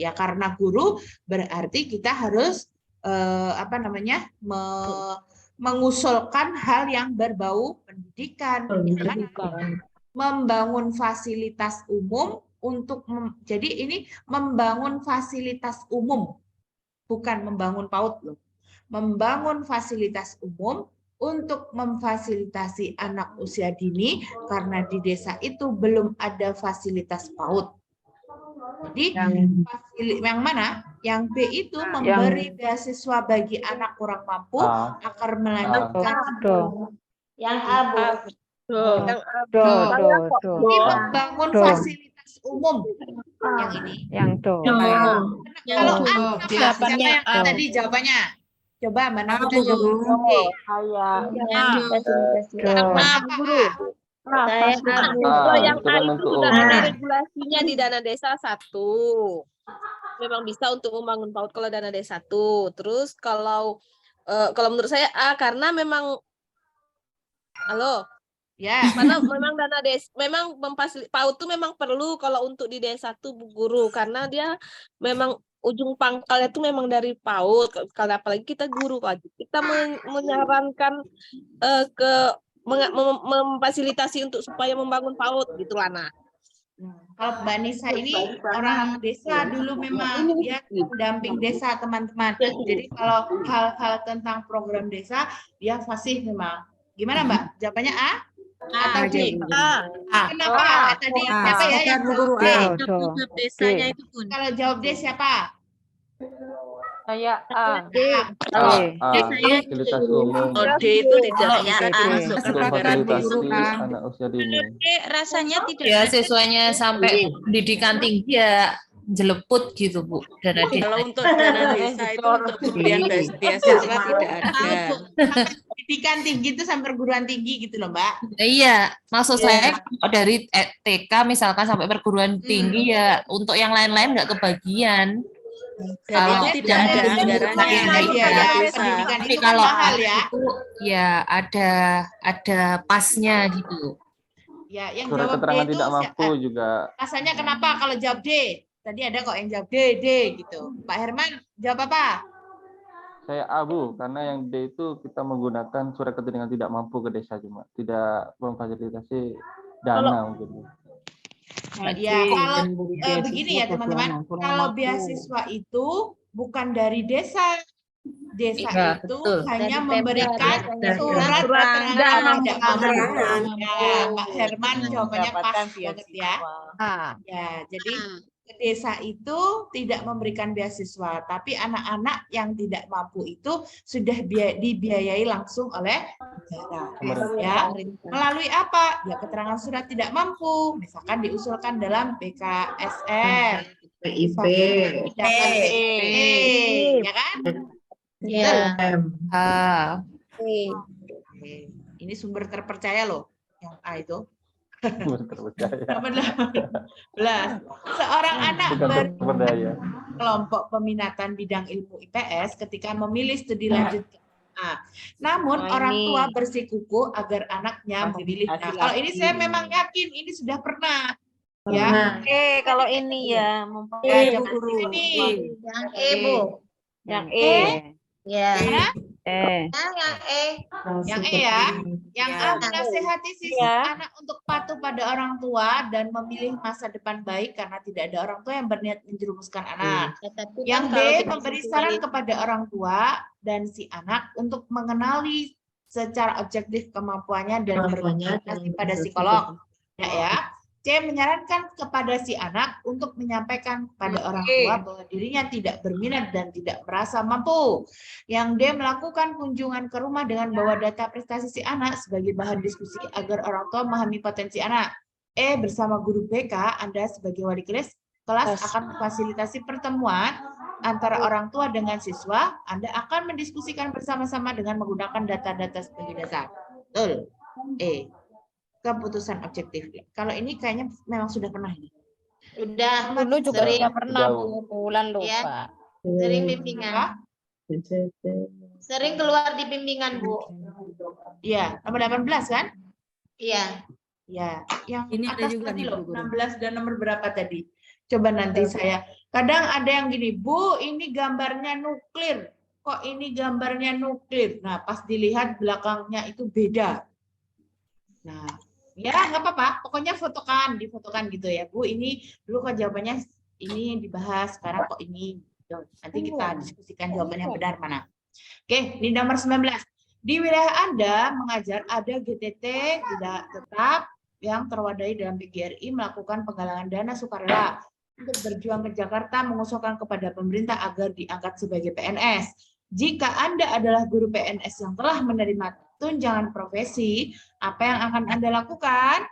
Ya karena guru berarti kita harus mengusulkan hal yang berbau pendidikan. Membangun fasilitas umum untuk jadi ini membangun fasilitas umum. Bukan membangun PAUD loh. Membangun fasilitas umum untuk memfasilitasi anak usia dini karena di desa itu belum ada fasilitas PAUD. Jadi yang mana? Yang B itu memberi beasiswa bagi anak kurang mampu agar melanjutkan Yang A, Bu. Ini membangun fasilitas umum. Yang ini. Yang do. Kalau A, siapa yang tadi jawabannya? Coba mana kita jawab. Yang A itu sudah ada regulasinya di dana desa 1. Memang bisa untuk membangun PAUD kalau dana desa 1. Terus kalau menurut saya A karena memang Ya. Mana memang dana desa memang PAUD itu memang perlu kalau untuk di desa tuh Bu Guru karena dia memang ujung pangkalnya itu memang dari PAUD. Kalau apalagi kita guru kita menyarankan memfasilitasi untuk supaya membangun PAUD gitu Lana. Kalau Mbak Nisa ini orang desa dulu memang dia pendamping desa teman-teman. Jadi kalau hal-hal tentang program desa dia fasih memang. Gimana Mbak? Jawabannya A? atau D? A. Kenapa? Tadi siapa ya yang jawab D? Desanya itu pun. Kalau jawab D siapa? Saya A. Fasilitas umum D itu tidak untuk fasilitasi anak usia dini. rasanya tidak Ya siswanya sampai pendidikan tinggi ya jeleput gitu Bu. Dana desa. kalau untuk dana desa itu untuk pemberian beasiswa tidak ada. Pendidikan tinggi itu sampai perguruan tinggi gitu loh Mbak. Iya, maksud saya dari TK misalkan sampai perguruan tinggi ya untuk yang lain-lain nggak kebagian. Dan itu tidak ada anggarannya untuk Iya, dana desa. pendidikan Tapi itu kan kalau mahal ya. itu ya ada pasnya gitu. Ya, yang Surat jawab D keterangan itu tidak mampu juga. rasanya kenapa kalau jawab D? Tadi ada kok yang jawab D gitu. Pak Herman jawab apa? Saya abu karena yang D itu kita menggunakan surat keterangan tidak mampu ke desa cuma tidak memfasilitasi dana mungkin. Ya, kalau begini ya teman-teman, kalau beasiswa itu bukan dari desa. Desa Iya, itu betul. hanya Dari memberikan Pemda, surat keterangan tidak mampu. Keterangan. Ya, Pak Herman jawabannya pas banget ya. Ya, jadi desa itu tidak memberikan beasiswa, tapi anak-anak yang tidak mampu itu sudah dibiayai langsung oleh negara. Ya, melalui apa? Ya keterangan surat tidak mampu, misalkan diusulkan dalam BKSR, PIP. ya kan? Iya. Oke. Ini sumber terpercaya loh, yang A itu. Terpercaya. Nomor 18. Seorang anak Bukan terperdaya. kelompok peminatan bidang ilmu IPS ketika memilih studi lanjut ke A. Namun orang tua bersikukuh agar anaknya memilih. Nah, kalau ini saya memang yakin ini sudah pernah. Ya. Kalau ini ya, Ya, Bu Guru. Ini. Yang E, Bu. yang E. Ya. Ya. Yang E. Yang E ya. Yang A menasehati si anak untuk patuh pada orang tua dan memilih masa depan baik karena tidak ada orang tua yang berniat menjerumuskan anak. Yang B memberi saran kepada orang tua dan si anak untuk mengenali secara objektif kemampuannya dan berkonsultasi pada psikolog. Ya. C menyarankan kepada si anak untuk menyampaikan kepada orang tua bahwa dirinya tidak berminat dan tidak merasa mampu. Yang D melakukan kunjungan ke rumah dengan bawa data prestasi si anak sebagai bahan diskusi agar orang tua memahami potensi anak. E bersama guru BK, Anda sebagai wali kelas akan memfasilitasi pertemuan antara orang tua dengan siswa. Anda akan mendiskusikan bersama-sama dengan menggunakan data-data sebagai dasar. Betul. E. Keputusan objektif. Kalau ini kayaknya memang sudah pernah ini. Udah. Dulu juga sering. udah pernah Jauh. bulan lupa. Ya. Sering bimbingan. Sering keluar di bimbingan, Bu. Iya, nomor 18 kan? Iya. Ya, yang Ini ada atas juga tadi nih, loh, Bu Guru. 16 dan nomor berapa tadi? Coba nanti saya. Kadang ada yang gini, Bu, ini gambarnya nuklir. Kok ini gambarnya nuklir? Nah, pas dilihat belakangnya itu beda. Nah, ya nggak apa-apa. Pokoknya difotokan gitu ya, Bu. Ini dulu kok jawabannya ini dibahas, sekarang kok ini. Nanti kita diskusikan jawaban yang benar mana. Oke, ini nomor 19. Di wilayah Anda mengajar ada GTT tidak tetap yang terwadai dalam PGRI melakukan penggalangan dana sukarela untuk berjuang ke Jakarta mengusulkan kepada pemerintah agar diangkat sebagai PNS. Jika Anda adalah guru PNS yang telah menerima tunjangan profesi, apa yang akan Anda lakukan?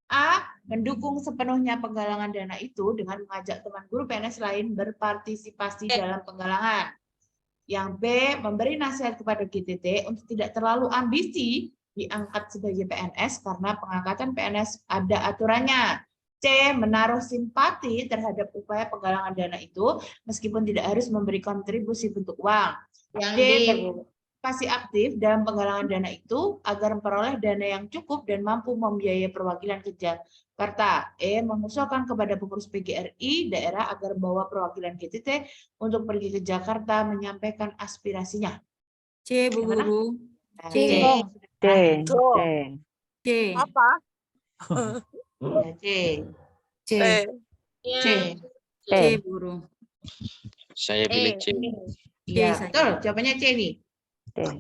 A. Mendukung sepenuhnya penggalangan dana itu dengan mengajak teman guru PNS lain berpartisipasi dalam penggalangan. Yang B. Memberi nasihat kepada GTT untuk tidak terlalu ambisi diangkat sebagai PNS karena pengangkatan PNS ada aturannya. C. Menaruh simpati terhadap upaya penggalangan dana itu meskipun tidak harus memberi kontribusi bentuk uang. Yang D. D. Berpartisipasi aktif dalam penggalangan dana itu agar memperoleh dana yang cukup dan mampu membiayai perwakilan ke Jakarta. E. Mengusulkan kepada pengurus PGRI daerah agar membawa perwakilan GTT untuk pergi ke Jakarta menyampaikan aspirasinya. C, Bu Guru. Nah, C. C. Apa? Ya, C. C. C. C. Bu Guru. Saya pilih C. Iya, saya. betul. Jawabannya C nih. Ya.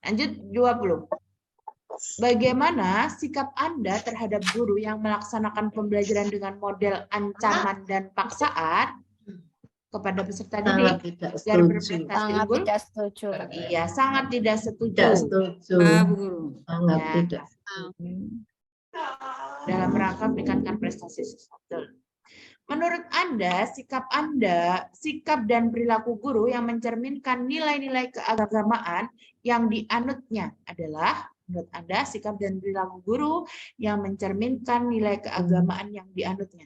Lanjut 20. Bagaimana sikap Anda terhadap guru yang melaksanakan pembelajaran dengan model ancaman dan paksaan kepada peserta didik agar berprestasi unggul? setuju. Iya, sangat tidak setuju. Tidak setuju. Sangat Ya. tidak. Dalam rangka meningkatkan prestasi siswa. Betul. Menurut Anda, sikap dan perilaku guru yang mencerminkan nilai-nilai keagamaan yang dianutnya adalah, menurut Anda, sikap dan perilaku guru yang mencerminkan nilai keagamaan yang dianutnya.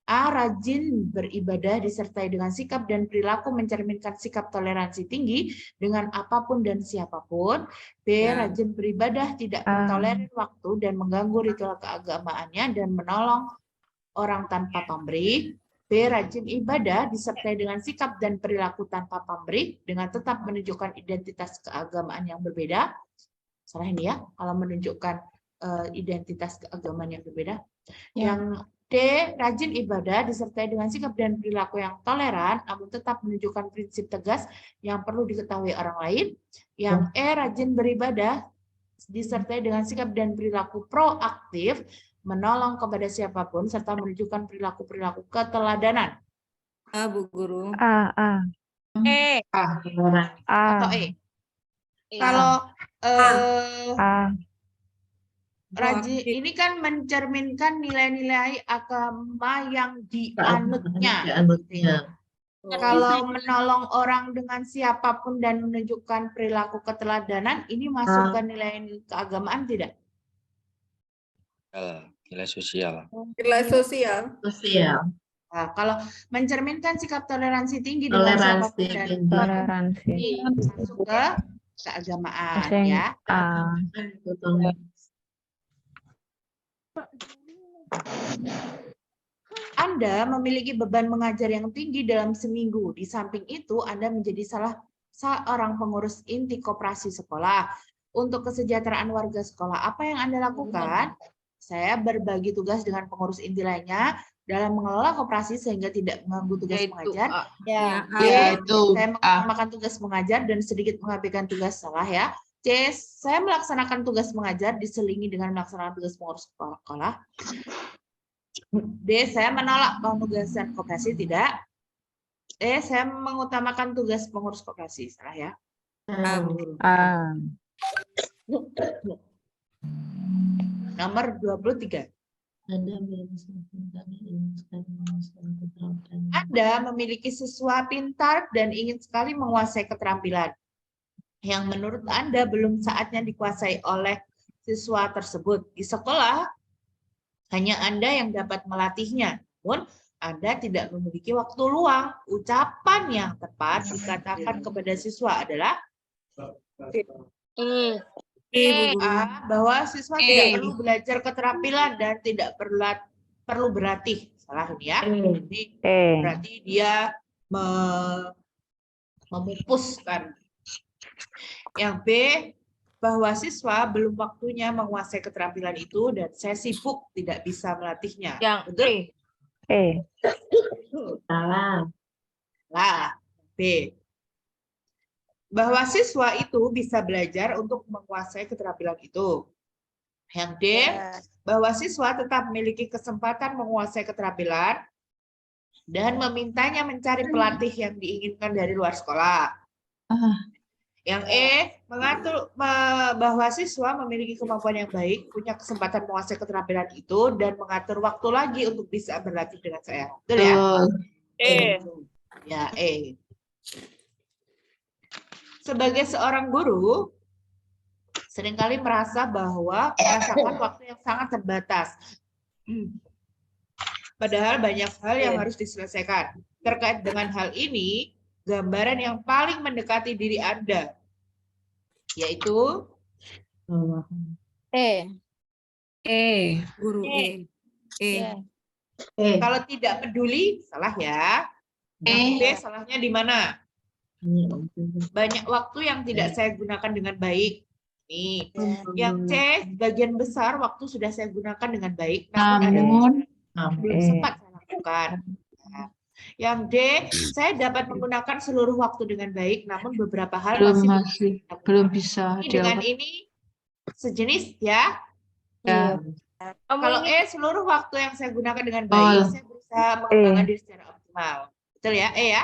A. Rajin beribadah disertai dengan sikap dan perilaku mencerminkan sikap toleransi tinggi dengan apapun dan siapapun. B. Rajin beribadah, tidak mentolerir waktu dan mengganggu ritual keagamaannya dan menolong orang tanpa pamrih. B. Rajin ibadah disertai dengan sikap dan perilaku tanpa pamrih dengan tetap menunjukkan identitas keagamaan yang berbeda. Salah ini ya, kalau menunjukkan identitas keagamaan yang berbeda. Yang D. Rajin ibadah disertai dengan sikap dan perilaku yang toleran, namun tetap menunjukkan prinsip tegas yang perlu diketahui orang lain. Yang E. Rajin beribadah disertai dengan sikap dan perilaku proaktif, menolong kepada siapapun, serta menunjukkan perilaku-perilaku keteladanan. A, Bu Guru. E. Atau E. Kalau rajin ini kan mencerminkan nilai-nilai agama yang dianutnya. Kalau menolong orang dengan siapapun dan menunjukkan perilaku keteladanan, ini masuk ke nilai keagamaan tidak? Nilai sosial. Nilai sosial. Nah, kalau mencerminkan sikap toleransi tinggi dengan siapapun dan ini masuk ke keagamaan ya. Anda memiliki beban mengajar yang tinggi dalam seminggu. Di samping itu, Anda menjadi salah seorang pengurus inti koperasi sekolah. Untuk kesejahteraan warga sekolah, apa yang Anda lakukan? Saya berbagi tugas dengan pengurus inti lainnya dalam mengelola koperasi sehingga tidak mengganggu tugas mengajar. Saya mengutamakan tugas mengajar dan sedikit mengabaikan tugas salah ya. C. Saya melaksanakan tugas mengajar diselingi dengan melaksanakan tugas pengurus sekolah. D. Saya menolak penugasan koperasi, tidak. E. Saya mengutamakan tugas pengurus koperasi, salah ya. Nomor 23. Anda memiliki siswa pintar dan ingin sekali menguasai keterampilan yang menurut Anda belum saatnya dikuasai oleh siswa tersebut. Di sekolah, hanya Anda yang dapat melatihnya. Namun, Anda tidak memiliki waktu luang. Ucapan yang tepat dikatakan kepada siswa adalah bahwa siswa tidak perlu belajar keterampilan dan tidak perlu berlatih. Salah ini ya. Jadi berarti dia memupuskan. Yang B, bahwa siswa belum waktunya menguasai keterampilan itu dan saya sibuk tidak bisa melatihnya. Yang betul? Salah. B. Bahwa siswa itu bisa belajar untuk menguasai keterampilan itu. Yang D, bahwa siswa tetap memiliki kesempatan menguasai keterampilan dan memintanya mencari pelatih yang diinginkan dari luar sekolah. Yang E, mengatur bahwa siswa memiliki kemampuan yang baik, punya kesempatan menguasai keterampilan itu, dan mengatur waktu lagi untuk bisa berlatih dengan saya. Betul ya? Ya, E. Sebagai seorang guru, seringkali merasakan waktu yang sangat terbatas. Padahal banyak hal yang harus diselesaikan. Terkait dengan hal ini, gambaran yang paling mendekati diri Anda, yaitu Guru Kalau tidak peduli, salah ya. Yang B, salahnya di mana? Banyak waktu yang tidak saya gunakan dengan baik. Nih. Yang C, bagian besar waktu sudah saya gunakan dengan baik, namun ada belum sempat saya lakukan. Yang D, saya dapat menggunakan seluruh waktu dengan baik, namun beberapa hal belum bisa dengan ini sejenis ya. Ya. Kalau E, seluruh waktu yang saya gunakan dengan baik, saya berusaha mengembangkan diri secara optimal. Betul ya, E ya?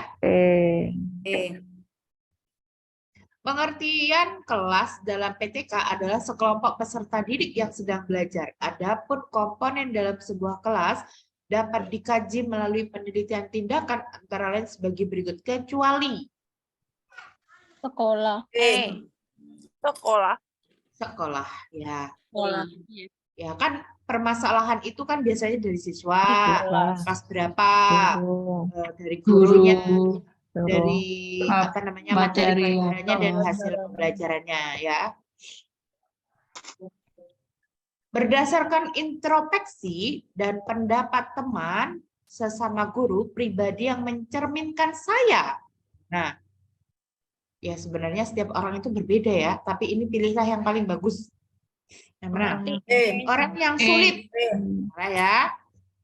Pengertian kelas dalam PTK adalah sekelompok peserta didik yang sedang belajar. Adapun komponen dalam sebuah kelas dapat dikaji melalui penelitian tindakan antara lain sebagai berikut, kecuali Sekolah. Sekolah. Sekolah, ya. Sekolah. Ya kan permasalahan itu kan biasanya dari siswa, kelas berapa, dari gurunya, dari apa namanya materi pelajarannya dan hasil pembelajarannya ya. Berdasarkan introspeksi dan pendapat teman sesama guru pribadi yang mencerminkan saya. Nah, ya sebenarnya setiap orang itu berbeda ya, tapi ini pilihlah yang paling bagus. Yang mana? Orang yang sulit, ya.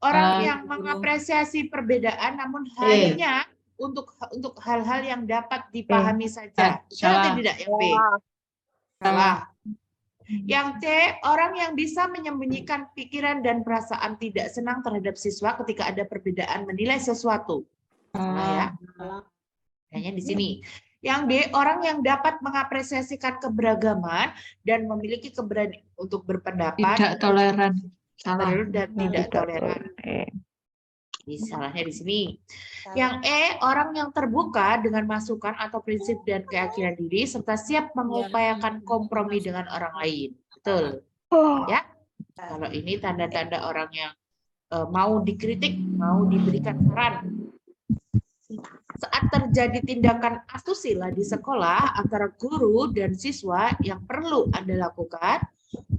Orang yang mengapresiasi perbedaan, namun hanya untuk hal-hal yang dapat dipahami saja. Betul atau tidak yang B? Salah. Yang C, orang yang bisa menyembunyikan pikiran dan perasaan tidak senang terhadap siswa ketika ada perbedaan menilai sesuatu. Salah ya. Kayaknya di sini. Yang D, orang yang dapat mengapresiasikan keberagaman dan memiliki keberanian untuk berpendapat. Tidak toleran. Salah. Dan tidak toleran. Salahnya di sini. Yang E, orang yang terbuka dengan masukan atau prinsip dan keyakinan diri serta siap mengupayakan kompromi dengan orang lain. Betul. Ya. Kalau ini tanda-tanda orang yang mau dikritik, mau diberikan saran. Saat terjadi tindakan asusila di sekolah antara guru dan siswa yang perlu Anda lakukan,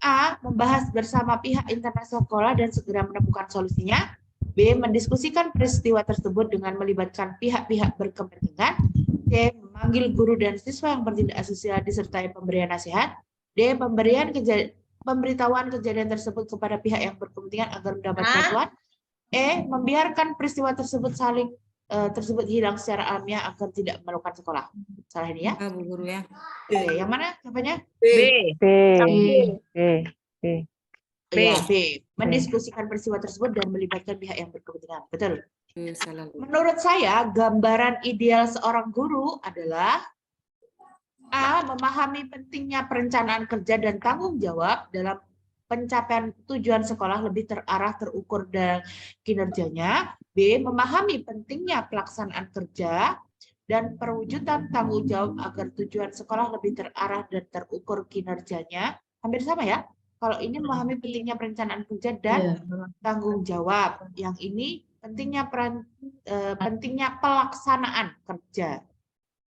A, membahas bersama pihak internal sekolah dan segera menemukan solusinya. B, mendiskusikan peristiwa tersebut dengan melibatkan pihak-pihak berkepentingan. C, memanggil guru dan siswa yang bertindak asusila disertai pemberian nasihat. D, pemberitahuan kejadian tersebut kepada pihak yang berkepentingan agar mendapat bantuan. E, membiarkan peristiwa tersebut tersebut hilang secara alamiah agar tidak memalukan sekolah. Salah ini ya? Bu Guru ya. Oke, yang mana jawabannya? B. Ya, B. Mendiskusikan peristiwa tersebut dan melibatkan pihak yang berkepentingan. Betul. Menurut saya, gambaran ideal seorang guru adalah A, memahami pentingnya perencanaan kerja dan tanggung jawab dalam pencapaian tujuan sekolah lebih terarah, terukur dan kinerjanya. B, memahami pentingnya pelaksanaan kerja dan perwujudan tanggung jawab agar tujuan sekolah lebih terarah dan terukur kinerjanya. Hampir sama ya. Kalau ini memahami pentingnya perencanaan kerja dan tanggung jawab. Yang ini pentingnya pelaksanaan kerja.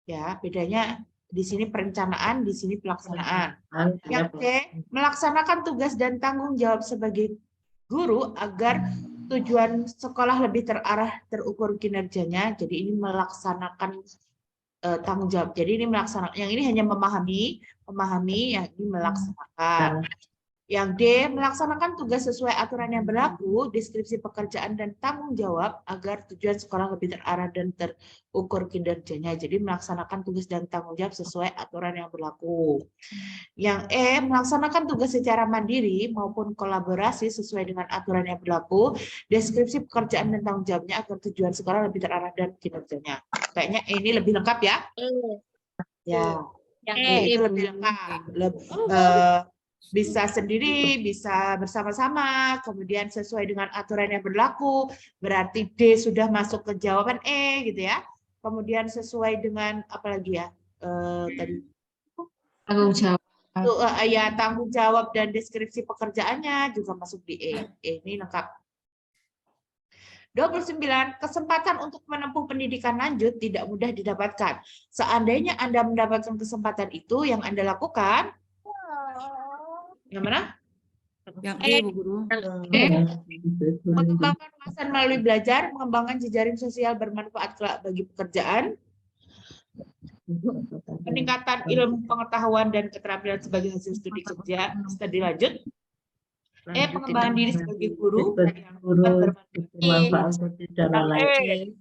Ya, bedanya di sini perencanaan, di sini pelaksanaan. Yang C, melaksanakan tugas dan tanggung jawab sebagai guru agar tujuan sekolah lebih terarah, terukur kinerjanya. Jadi ini melaksanakan tanggung jawab. Jadi ini melaksanakan. Yang ini hanya memahami, yang ini melaksanakan. Yang D, melaksanakan tugas sesuai aturan yang berlaku, deskripsi pekerjaan dan tanggung jawab agar tujuan sekolah lebih terarah dan terukur kinerjanya. Jadi melaksanakan tugas dan tanggung jawab sesuai aturan yang berlaku. Yang E, melaksanakan tugas secara mandiri maupun kolaborasi sesuai dengan aturan yang berlaku, deskripsi pekerjaan dan tanggung jawabnya agar tujuan sekolah lebih terarah dan kinerjanya. Kayaknya ini lebih lengkap ya? Ya. Yang E itu lebih lengkap. Bisa sendiri, bisa bersama-sama, kemudian sesuai dengan aturan yang berlaku, berarti D sudah masuk ke jawaban E gitu ya. Kemudian sesuai dengan apa lagi ya? Tadi Tanggung jawab. Ya, tanggung jawab dan deskripsi pekerjaannya juga masuk di E. Ini lengkap. 29. Kesempatan untuk menempuh pendidikan lanjut tidak mudah didapatkan. Seandainya Anda mendapatkan kesempatan itu, yang Anda lakukan yang mana? Yang E, Bu Guru. Mengembangkan wawasan melalui belajar, mengembangkan jejaring sosial bermanfaat kelak bagi pekerjaan, peningkatan ilmu pengetahuan dan keterampilan sebagai hasil studi kerja, studi lanjut. Pengembangan diri sebagai guru, bermanfaat bagi orang lain.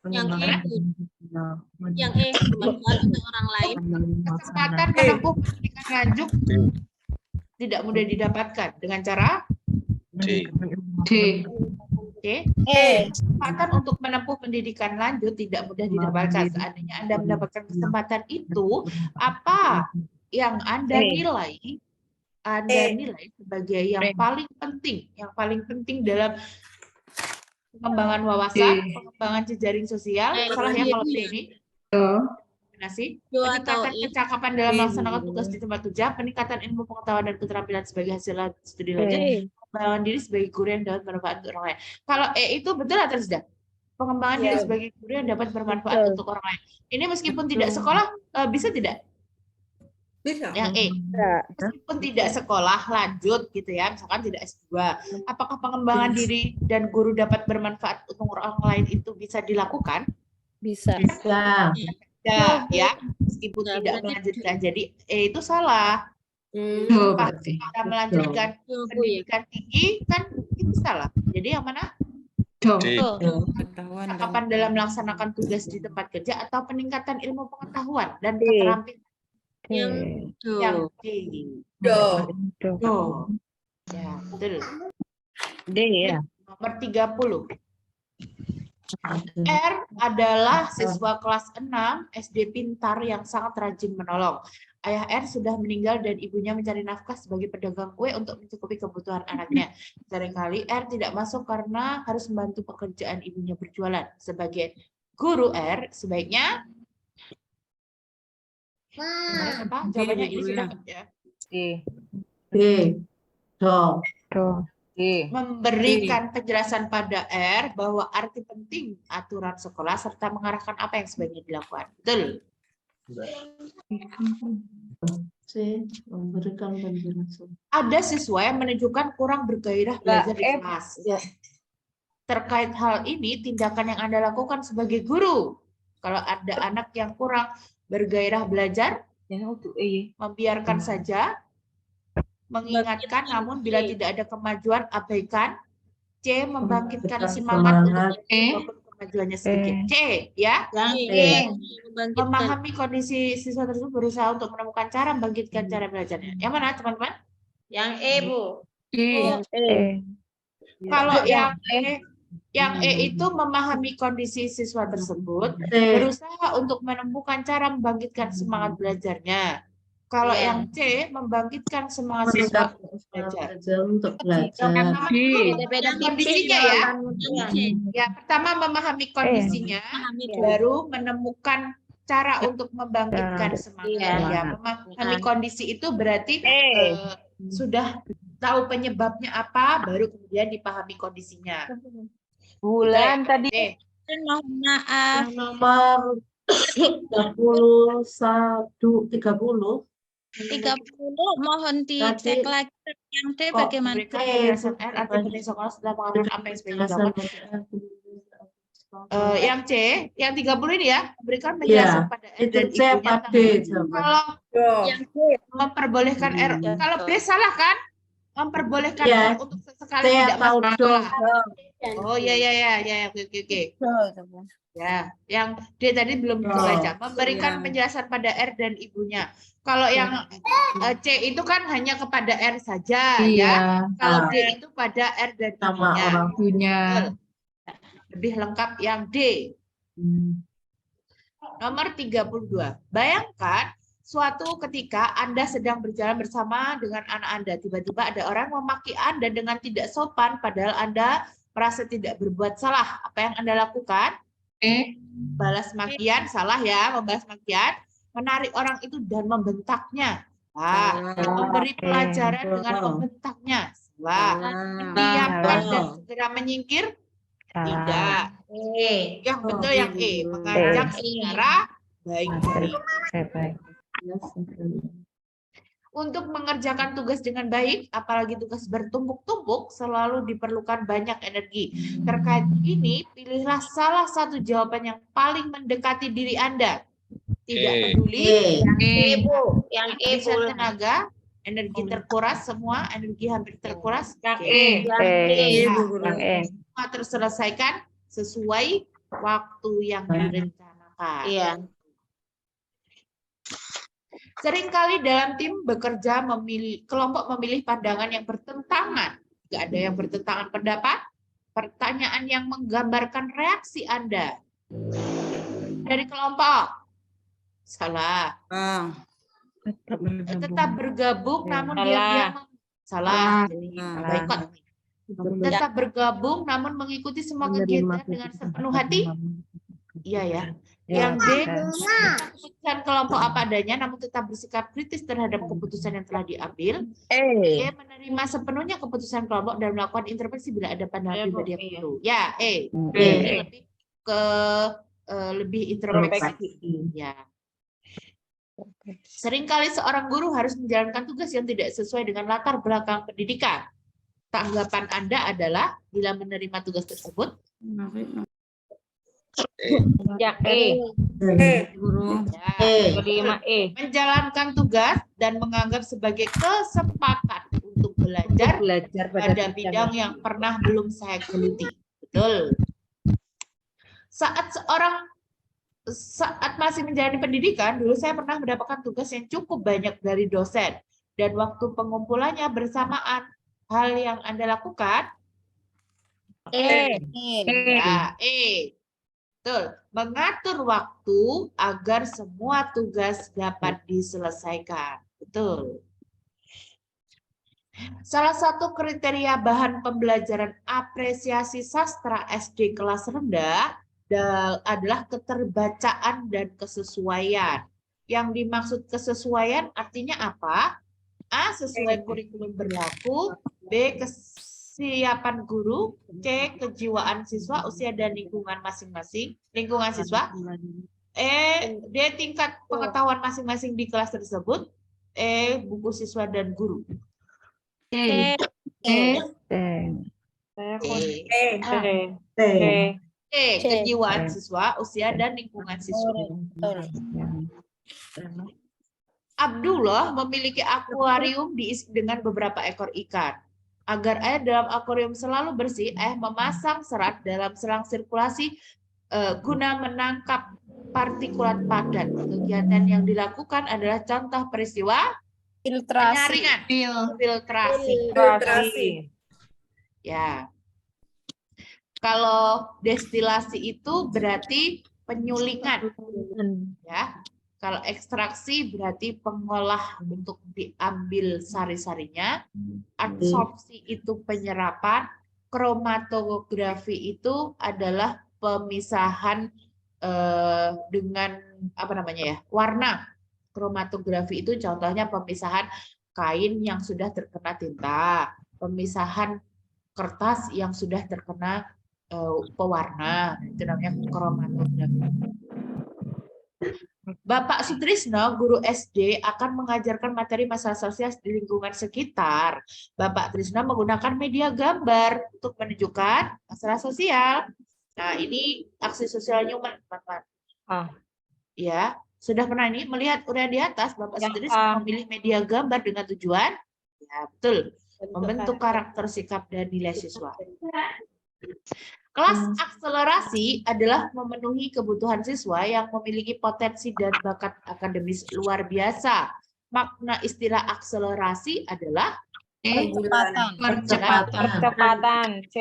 Yang E, yang E bermanfaat untuk orang lain. Kesempatan menempuh pendidikan lanjut tidak mudah didapatkan dengan cara D. Kesempatan untuk menempuh pendidikan lanjut tidak mudah didapatkan. Seandainya Anda mendapatkan kesempatan itu, apa yang Anda nilai? Anda nilai sebagai yang paling penting dalam pengembangan wawasan, pengembangan jejaring sosial. Salah ya kalau D ini. Peningkatan kecakapan dalam melaksanakan tugas di tempat kerja, peningkatan ilmu pengetahuan dan keterampilan sebagai hasil studi lanjut, pengembangan diri sebagai guru yang dapat bermanfaat untuk orang lain. Kalau E itu betul atau tidak? Pengembangan diri sebagai guru yang dapat bermanfaat untuk orang lain. Ini meskipun tidak sekolah, bisa tidak? Bisa. Yang E. Meskipun tidak sekolah lanjut gitu ya, misalkan tidak S2. Apakah pengembangan diri dan guru dapat bermanfaat untuk orang lain itu bisa dilakukan? Bisa. Ya, meskipun tidak melanjutkan. Jadi itu salah. Pas kita melanjutkan pendidikan tinggi kan itu salah. Jadi yang mana? Kecakapan dalam melaksanakan tugas di tempat kerja atau peningkatan ilmu pengetahuan dan keterampilan. Yang D. Ya, betul. D ya. Nomor 30. R adalah siswa kelas 6 SD pintar yang sangat rajin menolong. Ayah R sudah meninggal dan ibunya mencari nafkah sebagai pedagang kue untuk mencukupi kebutuhan anaknya. Seringkali R tidak masuk karena harus membantu pekerjaan ibunya berjualan. Sebagai guru R, sebaiknya apa? Jawabannya ini sudah ya. Memberikan penjelasan pada R bahwa arti penting aturan sekolah serta mengarahkan apa yang sebaiknya dilakukan. Betul? Memberikan penjelasan. Ada siswa yang menunjukkan kurang bergairah belajar di kelas. Terkait hal ini, tindakan yang Anda lakukan sebagai guru. Kalau ada anak yang kurang bergairah belajar, membiarkan saja, mengingatkan, namun bila tidak ada kemajuan, abaikan. C, membangkitkan semangat untuk kemajuannya sedikit. C, ya. Memahami kondisi siswa tersebut, berusaha untuk menemukan cara membangkitkan cara belajarnya. Yang mana, teman-teman? Yang E, Bu. Kalau yang E itu memahami kondisi siswa tersebut, berusaha untuk menemukan cara membangkitkan semangat belajarnya. Kalau yang C, membangkitkan semangat siswa belajar. Untuk belajar. Kondisinya ya. Ya, pertama memahami kondisinya, baru menemukan cara untuk membangkitkan semangat. Ya, memahami kondisi itu berarti sudah tahu penyebabnya apa, baru kemudian dipahami kondisinya. Bulan tadi. Mohon maaf. Nomor 30. 30 mohon dicek lagi yang D bagaimana? Yang C, yang 30 ini ya, berikan penjelasan pada R dan ibunya. Kalau yang C memperbolehkan R, kalau B salah kan? Memperbolehkan R untuk sesekali tidak masalah. Oh ya, oke. Ya, yang D tadi belum dibaca. Memberikan penjelasan pada R dan ibunya. Kalau yang C itu kan hanya kepada R saja, ya. Kalau D itu pada R dan ibunya. Lebih lengkap yang D. Nomor 32. Bayangkan suatu ketika Anda sedang berjalan bersama dengan anak Anda. Tiba-tiba ada orang memaki Anda dengan tidak sopan, padahal Anda merasa tidak berbuat salah. Apa yang Anda lakukan? Balas makian, salah ya, membalas makian, menarik orang itu dan membentaknya. Memberi pelajaran dengan membentaknya. Salah. Mendiamkan dan segera menyingkir. Tidak. Yang betul yang E. Mengajak secara baik-baik. Untuk mengerjakan tugas dengan baik, apalagi tugas bertumpuk-tumpuk, selalu diperlukan banyak energi. Terkait ini, pilihlah salah satu jawaban yang paling mendekati diri Anda. Tidak peduli, yang E, bisa tenaga, energi terkuras, semua energi hampir terkuras. Semua terselesaikan sesuai waktu yang direncanakan. Iya. Seringkali dalam tim bekerja kelompok memilih pandangan yang bertentangan. Nggak ada yang bertentangan pendapat. Pertanyaan yang menggambarkan reaksi Anda. Dari kelompok. Salah. Tetap bergabung namun diam-diam. Salah. Jadi boikot. Tetap bergabung namun mengikuti semua kegiatan dengan sepenuh hati. Iya ya. Yang D, keputusan kelompok apa adanya namun tetap bersikap kritis terhadap keputusan yang telah diambil. E, menerima sepenuhnya keputusan kelompok dan melakukan intervensi bila ada pandangan pribadi yang perlu. Ya, lebih ke lebih introspeksi. Ya. Seringkali seorang guru harus menjalankan tugas yang tidak sesuai dengan latar belakang pendidikan. Tanggapan Anda adalah bila menerima tugas tersebut? Ya, Guru. Menjalankan tugas dan menganggap sebagai kesempatan untuk belajar pada bidang yang pernah belum saya geluti. Betul. Saat masih menjalani pendidikan, dulu saya pernah mendapatkan tugas yang cukup banyak dari dosen. Dan waktu pengumpulannya bersamaan, hal yang Anda lakukan? Betul. Mengatur waktu agar semua tugas dapat diselesaikan. Betul. Salah satu kriteria bahan pembelajaran apresiasi sastra SD kelas rendah adalah keterbacaan dan kesesuaian. Yang dimaksud kesesuaian artinya apa? A. Sesuai kurikulum berlaku. B. Kesiapan guru. C. Kejiwaan siswa, usia dan lingkungan masing-masing. Lingkungan siswa. D. Tingkat pengetahuan masing-masing di kelas tersebut. Buku siswa dan guru. Kejiwaan siswa, usia dan lingkungan siswa. Abdullah memiliki akuarium diisi dengan beberapa ekor ikan. Agar air dalam akuarium selalu bersih, memasang serat dalam selang sirkulasi guna menangkap partikulat padat. Kegiatan yang dilakukan adalah contoh peristiwa penyaringan. Filtrasi. Ya. Kalau destilasi itu berarti penyulingan. Ya. Kalau ekstraksi berarti pengolah untuk diambil sari-sarinya. Absorpsi itu penyerapan. Kromatografi itu adalah pemisahan dengan warna. Kromatografi itu contohnya pemisahan kain yang sudah terkena tinta, pemisahan kertas yang sudah terkena pewarna, itu namanya kromatografi. Bapak Sutrisno, guru SD, akan mengajarkan materi masalah sosial di lingkungan sekitar. Bapak Trisno menggunakan media gambar untuk menunjukkan masalah sosial. Nah, ini aksi sosial Newman, teman-teman. Ya, sudah pernah ini melihat uraian di atas, Bapak Sutrisno memilih media gambar dengan tujuan, ya betul, membentuk karakter, sikap, dan nilai siswa. Kelas akselerasi adalah memenuhi kebutuhan siswa yang memiliki potensi dan bakat akademis luar biasa. Makna istilah akselerasi adalah Percepatan. C.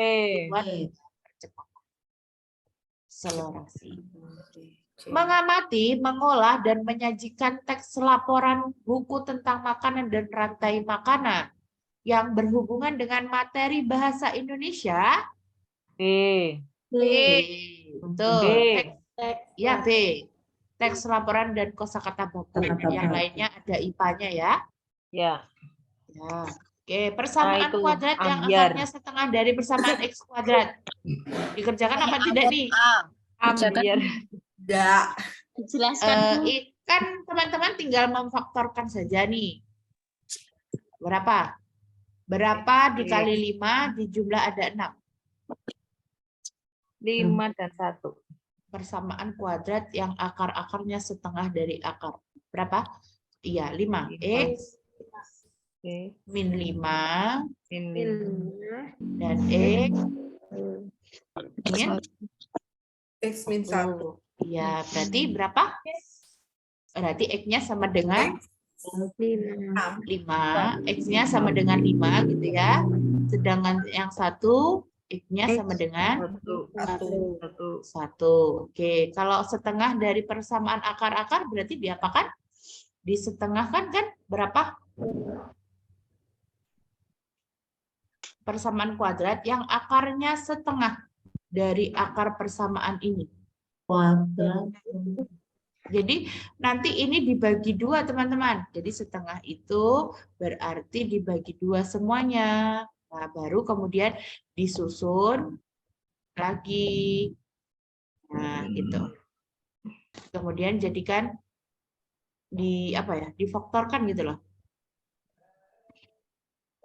Akselerasi. Mengamati, mengolah, dan menyajikan teks laporan buku tentang makanan dan rantai makanan yang berhubungan dengan materi bahasa Indonesia. Betul. Ya, B. Teks laporan dan kosakata baku. Yang lainnya ada IPA-nya ya. Ya. Oke, persamaan kuadrat yang akarnya setengah dari persamaan X kuadrat. Dikerjakan apa tidak nih? Ambiar. Tidak. Dijelaskan. Kan teman-teman tinggal memfaktorkan saja nih. Berapa? Berapa dikali 5 di jumlah ada 6? 5 dan 1. Persamaan kuadrat yang akar-akarnya setengah dari akar. Berapa? Iya, 5. X min 5 dan X min X min 1. Ya, berarti berapa? Berarti X-nya sama dengan 5. X-nya sama dengan 5 gitu ya. Sedangkan yang satu X-nya sama dengan 1. Oke, kalau setengah dari persamaan akar-akar berarti diapakan? Disetengahkan kan berapa? Persamaan kuadrat yang akarnya setengah dari akar persamaan ini. Kuadrat. Jadi nanti ini dibagi 2 teman-teman. Jadi setengah itu berarti dibagi 2 semuanya. Nah, baru kemudian disusun lagi. Nah, gitu. Kemudian jadikan difaktorkan gitu loh.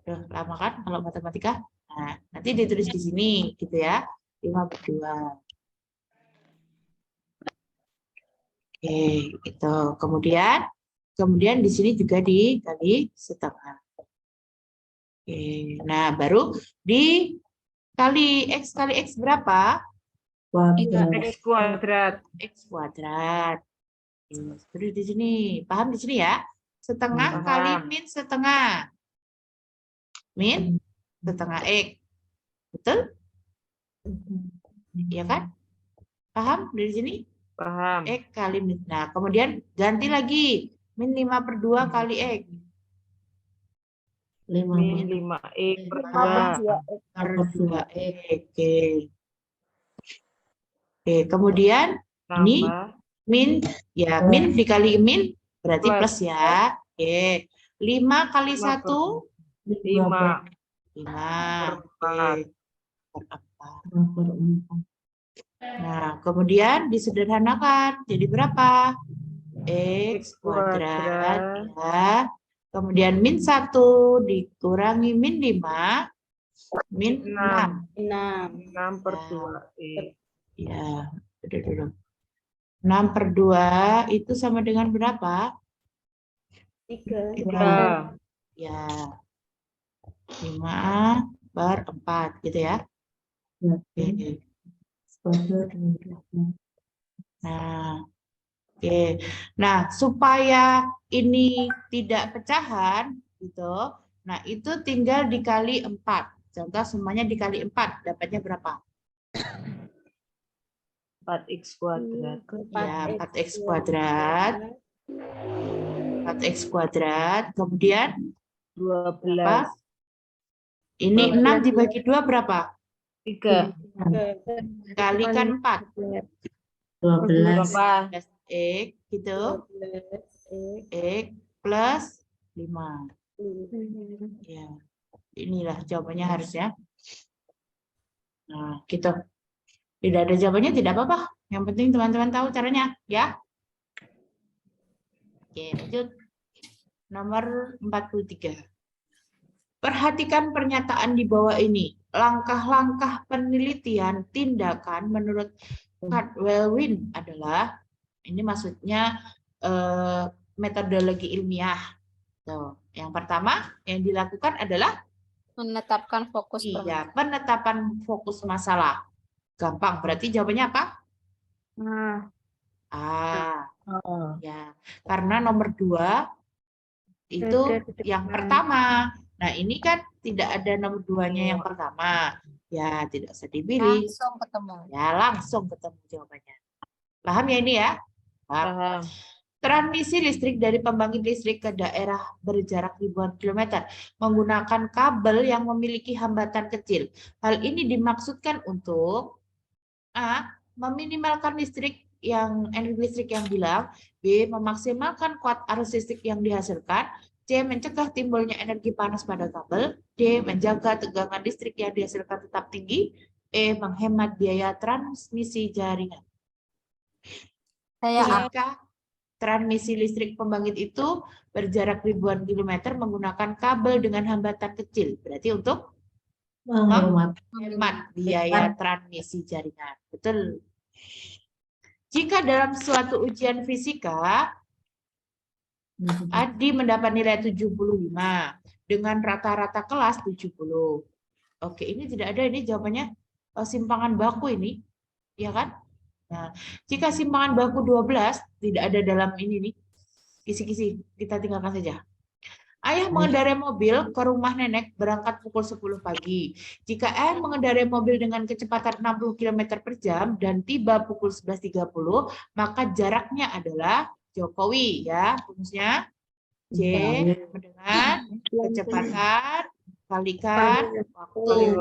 Udah lama kan kalau matematika? Nah, nanti ditulis di sini gitu ya. 5/2. Oke, gitu. Kemudian di sini juga dikali setengah. Oke, nah baru dikali X kali X berapa? Kuadrat. Kuadrat. X kuadrat. Terus di sini, paham di sini ya? Setengah kali min setengah. Min setengah X. Betul? Iya kan? Paham dari sini? Paham. X kali min. Nah, kemudian ganti lagi. Min 5/2 kali X. 5 Min 5X per 2. 2X. Oke, kemudian ini min, ya min dikali min berarti plus ya. Oke, 5 kali 1 5. 5. Per 4. Nah, kemudian disederhanakan jadi berapa? X kuadrat ya. Kemudian min 1 dikurangi min 5 min 6. 6/2X. Ya, 6/2 itu sama dengan berapa? 3. Ya, 5/4 gitu ya. Oke. Nah, oke. Nah, supaya ini tidak pecahan gitu. Nah, itu tinggal dikali 4. Contoh semuanya dikali 4, dapatnya berapa? 4X kuadrat. Ya, 4X kuadrat. 4X kuadrat. Kemudian 12. Ini 6 dibagi 2 berapa? 3. Kalikan 4. 12. X gitu. X plus 5. Ya. Inilah jawabannya harusnya. Nah, gitu. Tidak ada jawabannya tidak apa-apa. Yang penting teman-teman tahu caranya, ya. Oke, lanjut. Nomor 43. Perhatikan pernyataan di bawah ini. Langkah-langkah penelitian tindakan menurut Caldwell-Wynne adalah, ini maksudnya metodologi ilmiah. Tuh. Yang pertama yang dilakukan adalah Menetapkan fokus penetapan fokus masalah. Gampang, berarti jawabannya apa? Ya, karena nomor 2 itu yang pertama. Nah, ini kan tidak ada nomor 2-nya yang pertama. Ya, tidak usah dipilih. langsung ketemu. Ya, langsung ketemu jawabannya. Paham ya ini ya? Paham. Transmisi listrik dari pembangkit listrik ke daerah berjarak ribuan kilometer menggunakan kabel yang memiliki hambatan kecil. Hal ini dimaksudkan untuk A. Meminimalkan energi listrik yang hilang. B. Memaksimalkan kuat arus listrik yang dihasilkan. C. Mencegah timbulnya energi panas pada kabel. D. Menjaga tegangan listrik yang dihasilkan tetap tinggi. E. Menghemat biaya transmisi jaringan. Jika transmisi listrik pembangkit itu berjarak ribuan kilometer menggunakan kabel dengan hambatan kecil. Berarti untuk menghemat biaya transmisi jaringan. Betul. Jika dalam suatu ujian fisika, Adi mendapat nilai 75 dengan rata-rata kelas 70. Oke, ini tidak ada, ini jawabannya simpangan baku ini. Ya kan? Nah, jika simpangan baku 12 tidak ada dalam ini nih, kisi-kisi, kita tinggalkan saja. Ayah mengendarai mobil ke rumah nenek berangkat pukul 10 pagi. Jika ayah mengendarai mobil dengan kecepatan 60 km per jam dan tiba pukul 11.30, maka jaraknya adalah Jokowi ya, rumusnya J dengan kecepatan kalikan waktu.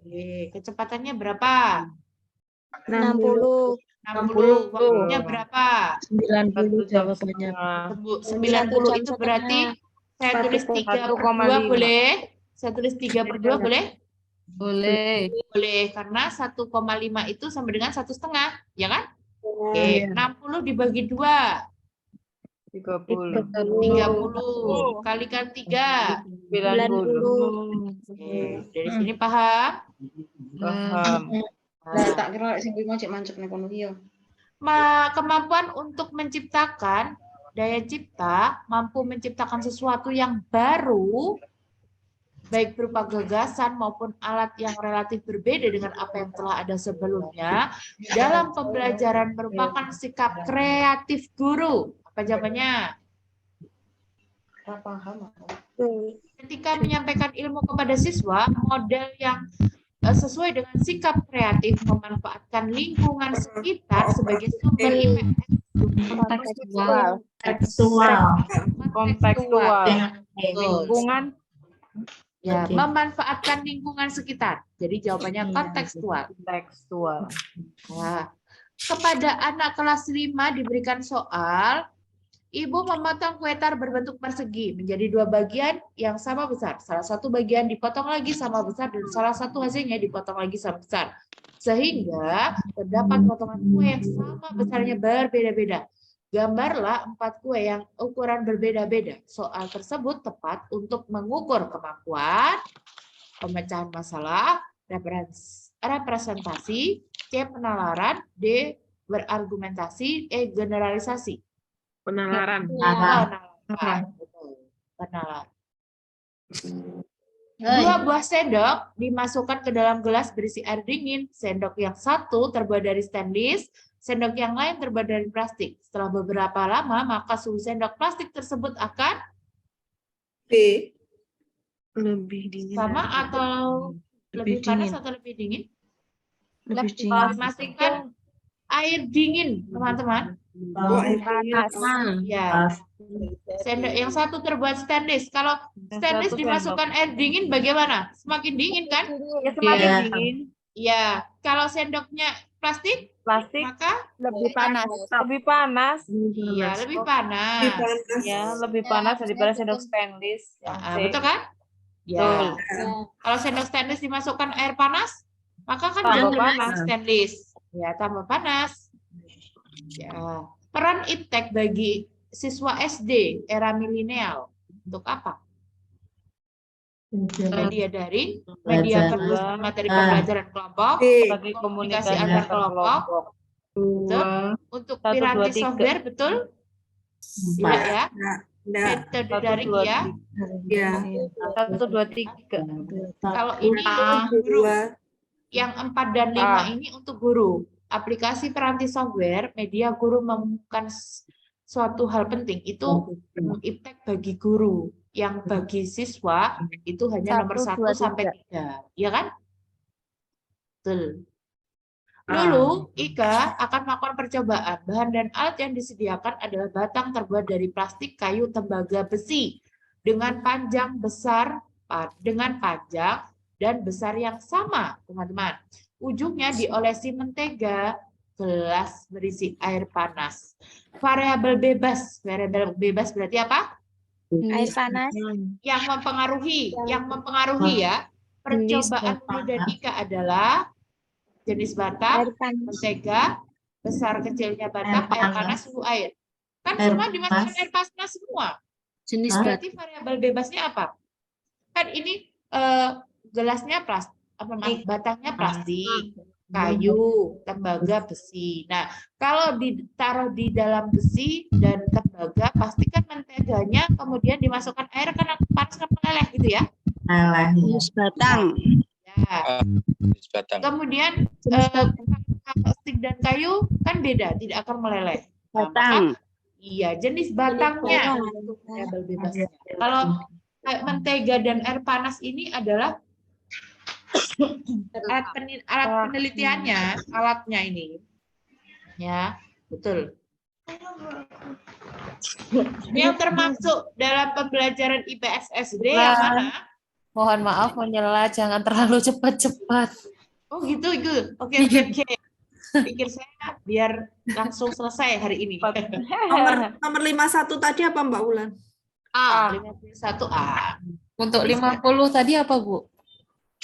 Oke, kecepatannya berapa? 60. 60. Waktunya berapa? 90 jawabannya. 90 itu berarti saya tulis 3/2 boleh? Saya tulis 3/2 boleh? Boleh. Boleh, karena 1,5 itu sama dengan 1,5, ya kan? Oke, 60 dibagi 2. 30. Kalikan 3. 90. Oke, dari sini paham? Paham. Tak kira sing kuwi mancep nek kono iki ya. Kemampuan untuk menciptakan daya cipta, mampu menciptakan sesuatu yang baru, baik berupa gagasan maupun alat yang relatif berbeda dengan apa yang telah ada sebelumnya, dalam pembelajaran merupakan sikap kreatif guru. Apa jawabannya? Ketika menyampaikan ilmu kepada siswa, model yang sesuai dengan sikap kreatif memanfaatkan lingkungan sekitar sebagai sumber Kontekstual. lingkungan, ya, memanfaatkan lingkungan sekitar. Jadi jawabannya kontekstual. Kontekstual. Nah, kepada anak kelas 5 diberikan soal, ibu memotong kue tar berbentuk persegi menjadi 2 bagian yang sama besar. Salah satu bagian dipotong lagi sama besar dan salah satu hasilnya dipotong lagi sama besar. Sehingga terdapat potongan kue yang sama besarnya berbeda-beda. Gambarlah 4 kue yang ukuran berbeda-beda. Soal tersebut tepat untuk mengukur kemampuan, pemecahan masalah, representasi, C. penalaran, D. berargumentasi, E. generalisasi. Penalaran. Penalaran. 2 buah sendok dimasukkan ke dalam gelas berisi air dingin. Sendok yang satu terbuat dari stainless, sendok yang lain terbuat dari plastik. Setelah beberapa lama, maka suhu sendok plastik tersebut akan Lebih dingin. sama atau lebih panas atau lebih dingin? Lebih dingin. Pastikan air dingin, teman-teman. Panas. Ya. Sendok yang satu terbuat stainless. Kalau stainless dimasukkan air dingin bagaimana? Semakin dingin kan? Ya, semakin dingin. Ya. Kalau sendoknya plastik, maka Lebih panas. Lebih panas. iya lebih panas. Ya, lebih panas daripada sendok stainless. Betul kan? Ya. Kalau sendok stainless dimasukkan air panas, maka kan Tambah jauh panas. stainless. Ya, tambah panas. Ya. Peran iptek bagi siswa SD era milenial untuk apa? Media daring, media kertas, materi pembelajaran kelompok, komunikasi antar kelompok. Betul. Untuk piranti software, betul? Tidak ya? Metode daring ya? Ya. 1, 2, 3. Kalau ini untuk guru. Yang 4 dan 5 ini untuk guru. Aplikasi piranti software, media guru menemukan suatu hal penting. Itu iptek bagi guru. Yang bagi siswa itu hanya nomor 1 sampai 3. Ya kan? Betul. Lalu, Ika akan melakukan percobaan. Bahan dan alat yang disediakan adalah batang terbuat dari plastik, kayu, tembaga, besi dengan panjang dan besar yang sama, teman-teman. Ujungnya diolesi mentega, gelas berisi air panas. Variabel bebas berarti apa? Air panas. Yang mempengaruhi ya. Percobaan Budi dan Ika adalah jenis batang, mentega, besar kecilnya batang, air panas, suhu air. Kan semua dimasukkan air panas semua. Jenis Berarti variabel bebasnya apa? Kan ini gelasnya plastik, batangnya plastik, kayu, tembaga, besi. Nah, kalau ditaruh di dalam besi dan tembaga, pastikan menteganya kemudian dimasukkan air karena panas kan meleleh gitu ya. Jenis batang. Ya. Kemudian plastik dan kayu kan beda, tidak akan meleleh. Nah, maka, iya, jenis batangnya untuk variabel bebasnya. Kalau kayak mentega dan air panas ini adalah alat penelitiannya, alatnya ini. Ya, betul. Yang termasuk dalam pembelajaran IPS SD yang mana? Mohon maaf menyela, jangan terlalu cepat-cepat. Oh gitu. Oke. Pikir saya biar langsung selesai hari ini. Nomor 51 tadi apa Mbak Ulan? A. 51A. Untuk 50 tadi apa, Bu?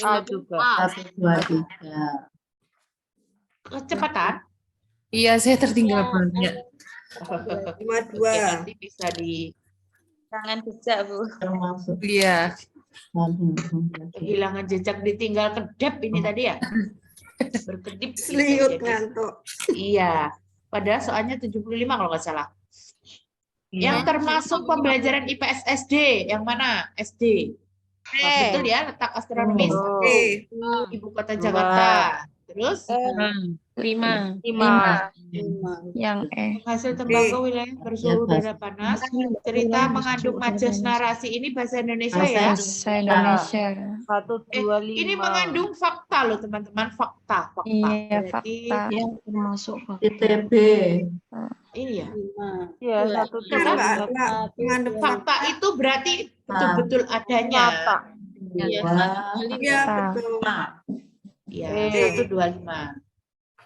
A juga. 1, 2, 3. Kecepatan. Iya, saya tertinggal banyak. 52. Oke, nanti bisa di Jangan jejak, Bu. Termasuk. Iya. kehilangan jejak, ditinggal kedap ini tadi ya. Berkedip. bisa Seliut jadi. ngantuk. Iya. Padahal soalnya 75 kalau nggak salah. Yang termasuk pembelajaran IPS SD, yang mana? SD. Oh, betul ya, letak astronomis. Ibu kota Jakarta. Terus 5. Yang hasil tembakau wilayah bersuhu udara panas. Cerita mengandung majas narasi ini bahasa Indonesia ya. Indonesia. 1, 2, 5. Ini mengandung fakta loh teman-teman, fakta. Iya, Berarti fakta. Yang termasuk ITB. ini ya. Iya, 1, 2, 5. Mengandung Fakta itu berarti betul-betul adanya. Dua. Iya, betul. Ya, 125.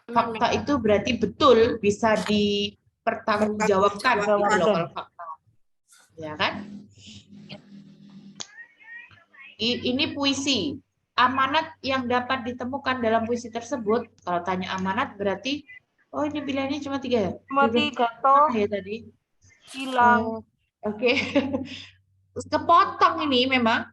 Fakta itu berarti betul bisa dipertanggungjawabkan gitu loh kalau fakta. Ya kan? Ini puisi. Amanat yang dapat ditemukan dalam puisi tersebut, kalau tanya amanat berarti, oh ini pilihannya cuma 3 ya? Cuma 3 toh. Ya tadi. Hilang. Oke. Kepotong ini memang.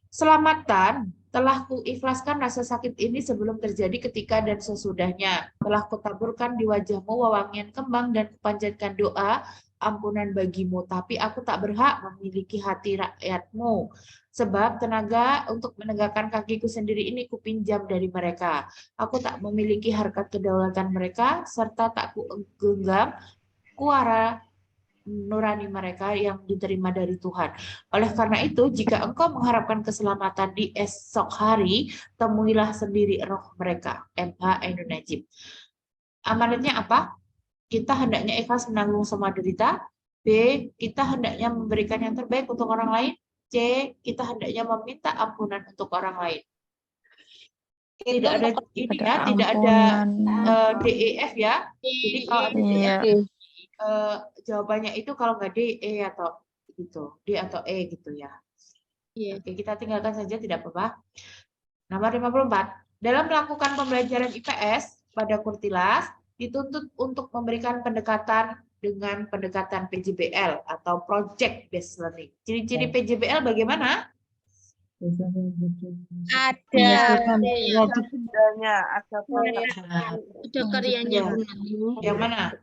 Selamatan, telah kuikhlaskan rasa sakit ini sebelum terjadi, ketika dan sesudahnya. Telah kutaburkan di wajahmu wewangian kembang dan kupanjatkan doa ampunan bagimu. Tapi aku tak berhak memiliki hati rakyatmu. Sebab tenaga untuk menegakkan kakiku sendiri ini kupinjam dari mereka. Aku tak memiliki harkat kedaulatan mereka, serta tak kugenggam kuara nurani mereka yang diterima dari Tuhan. Oleh karena itu, jika engkau mengharapkan keselamatan di esok hari, temuilah sendiri roh mereka. MH Ainun Najib. Amanatnya apa? Kita hendaknya ikhlas menanggung semua derita. B. Kita hendaknya memberikan yang terbaik untuk orang lain. C. Kita hendaknya meminta ampunan untuk orang lain. Tidak ada ini ya, tidak ada DEF ya. Jadi kalau jawabannya itu kalau nggak D, E atau gitu, D atau E gitu ya. Oke, kita tinggalkan saja, tidak apa-apa. Nomor 54. Dalam melakukan pembelajaran IPS pada Kurtilas, dituntut untuk memberikan pendekatan dengan pendekatan PJBL atau Project Based Learning. Ciri-ciri PJBL bagaimana? Ada karyanya. Yang mana?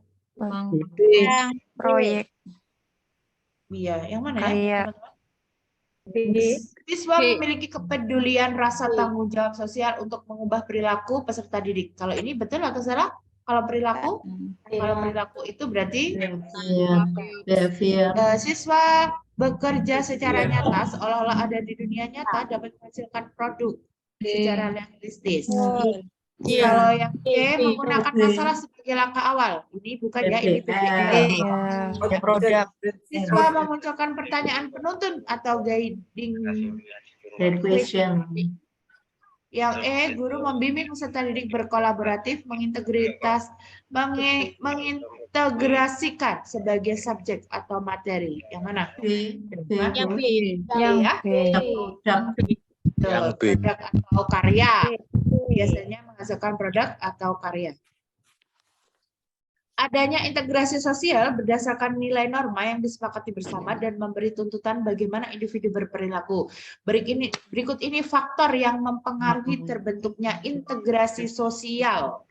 Proyek. Iya, yang mana Karya. ya? Siswa memiliki kepedulian rasa tanggung jawab sosial untuk mengubah perilaku peserta didik. Kalau ini betul atau salah? Kalau perilaku? Kalau perilaku itu berarti siswa bekerja secara nyata seolah-olah ada di dunia nyata, dapat menghasilkan produk secara realistis. Kalau yang C menggunakan masalah sebagai langkah awal, ini bukan ya, ini produk. Siswa memunculkan pertanyaan penuntun atau guiding question. Yang E, guru membimbing peserta didik berkolaboratif, mengintegrasikan sebagai subjek atau materi. Yang mana? Yang B. Yang B. Produk atau karya. Biasanya menghasilkan produk atau karya. Adanya integrasi sosial berdasarkan nilai norma yang disepakati bersama dan memberi tuntutan bagaimana individu berperilaku. Berikut ini faktor yang mempengaruhi terbentuknya integrasi sosial.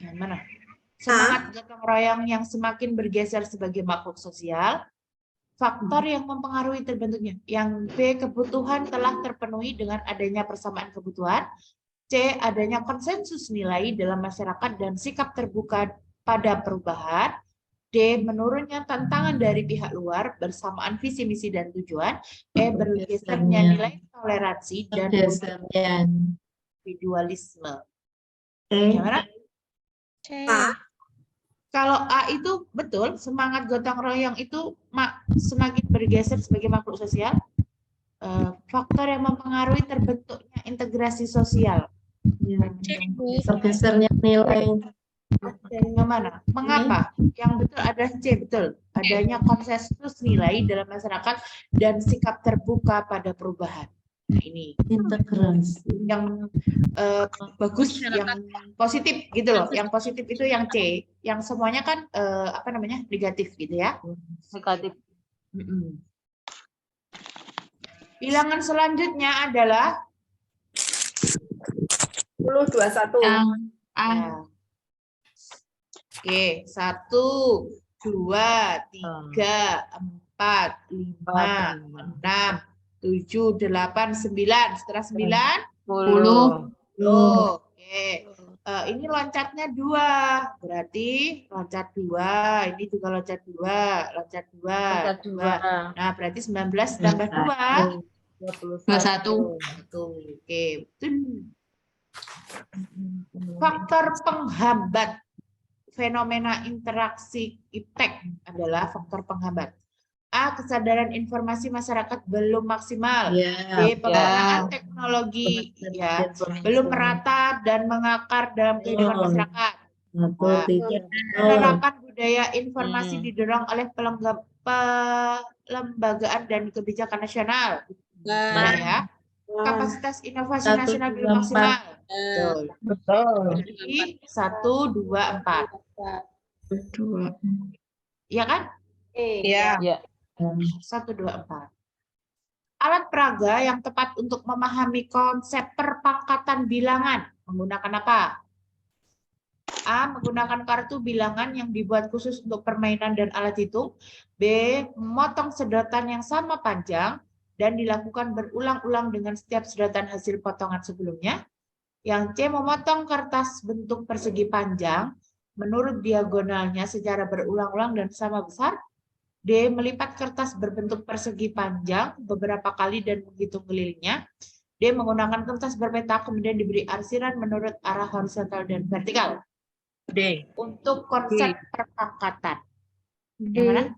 Yang mana? Semangat gotong royong yang semakin bergeser sebagai makhluk sosial. Faktor yang mempengaruhi terbentuknya. Yang B, kebutuhan telah terpenuhi dengan adanya persamaan kebutuhan. C. Adanya konsensus nilai dalam masyarakat dan sikap terbuka pada perubahan. D. Menurunnya tantangan dari pihak luar bersamaan visi, misi, dan tujuan. E. Bergesernya nilai toleransi dan individualisme. Yang mana? Kalau A itu betul, semangat gotong royong itu semakin bergeser sebagai makhluk sosial. Faktor yang mempengaruhi terbentuknya integrasi sosial. Bergesernya nilai. Yang mana? Mengapa? Yang betul ada C, betul. Adanya konsensus nilai dalam masyarakat dan sikap terbuka pada perubahan. Nah, ini integrasi yang bagus, yang positif gitu loh. Yang positif itu yang C, yang semuanya kan apa namanya, negatif gitu ya. Negatif. Bilangan selanjutnya adalah 10, 21. Ya. Oke, 1, 2, 3, 4, 5, 6, 7, 8, 9. Setelah 9, 10. Oke. Ini loncatnya 2. Berarti loncat 2. Ini juga loncat 2. Loncat 2. Nah, berarti 19 tambah 2. 21. Oke. Faktor penghambat fenomena interaksi iptek adalah faktor penghambat. A. Kesadaran informasi masyarakat belum maksimal. B. Penggunaan teknologi belum merata dan mengakar dalam kehidupan masyarakat. Penerapan budaya informasi didorong oleh pelembagaan dan kebijakan nasional. Ya. Kapasitas inovasi nasional belum maksimal. Betul. Jadi 1, 2, 4. 2. Iya kan? Iya. 1, 2, 4. Alat peraga yang tepat untuk memahami konsep perpangkatan bilangan menggunakan apa? A. Menggunakan kartu bilangan yang dibuat khusus untuk permainan dan alat hitung. B. Memotong sedotan yang sama panjang dan dilakukan berulang-ulang dengan setiap sedotan hasil potongan sebelumnya. Yang C. Memotong kertas bentuk persegi panjang menurut diagonalnya secara berulang-ulang dan sama besar. D. Melipat kertas berbentuk persegi panjang beberapa kali dan menghitung kelilingnya. D. Menggunakan kertas berpetak kemudian diberi arsiran menurut arah horizontal dan vertikal. D. Untuk konsep perpangkatan. Gimana?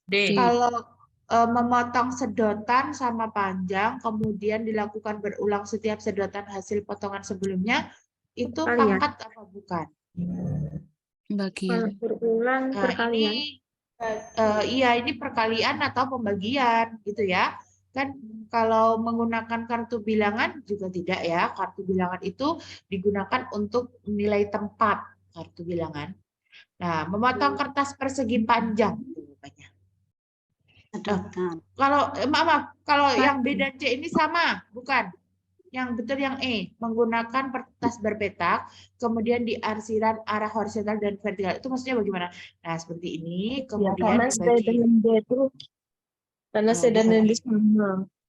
D. Kalau memotong sedotan sama panjang kemudian dilakukan berulang setiap sedotan hasil potongan sebelumnya, itu pangkat apa bukan? Bagian. Berulang perkalian. Iya, ini perkalian atau pembagian gitu ya. Kan kalau menggunakan kartu bilangan juga tidak ya. Kartu bilangan itu digunakan untuk nilai tempat kartu bilangan. Nah, memotong kertas persegi panjang banyak. Kalau yang B dan C ini sama, bukan? Yang betul yang E, menggunakan kertas berpetak, kemudian diarsiran arah horizontal dan vertikal. Itu maksudnya bagaimana? Nah, seperti ini, kemudian